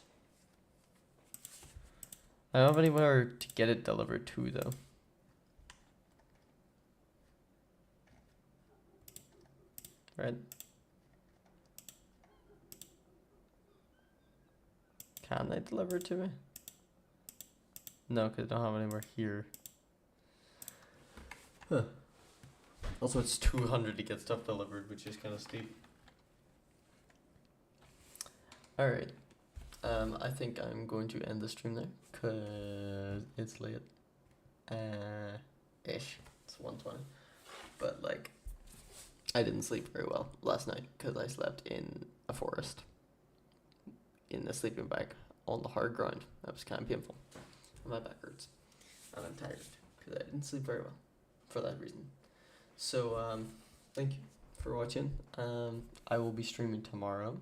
I don't have anywhere to get it delivered to though. Right? Can they deliver it to me? No, because I don't have anywhere here. Huh. Also, it's 200 to get stuff delivered, which is kind of steep. Alright. I think I'm going to end the stream there, because it's late. Ish. It's 1:20. But, like, I didn't sleep very well last night, because I slept in a forest. In a sleeping bag, on the hard ground. That was kind of painful. My back hurts. And I'm tired, because I didn't sleep very well, for that reason. So, thank you for watching. I will be streaming tomorrow.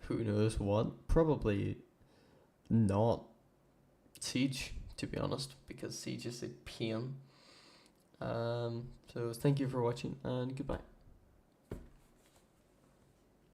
Who knows what? Probably not Siege, to be honest, because Siege is a pain. So thank you for watching, and goodbye.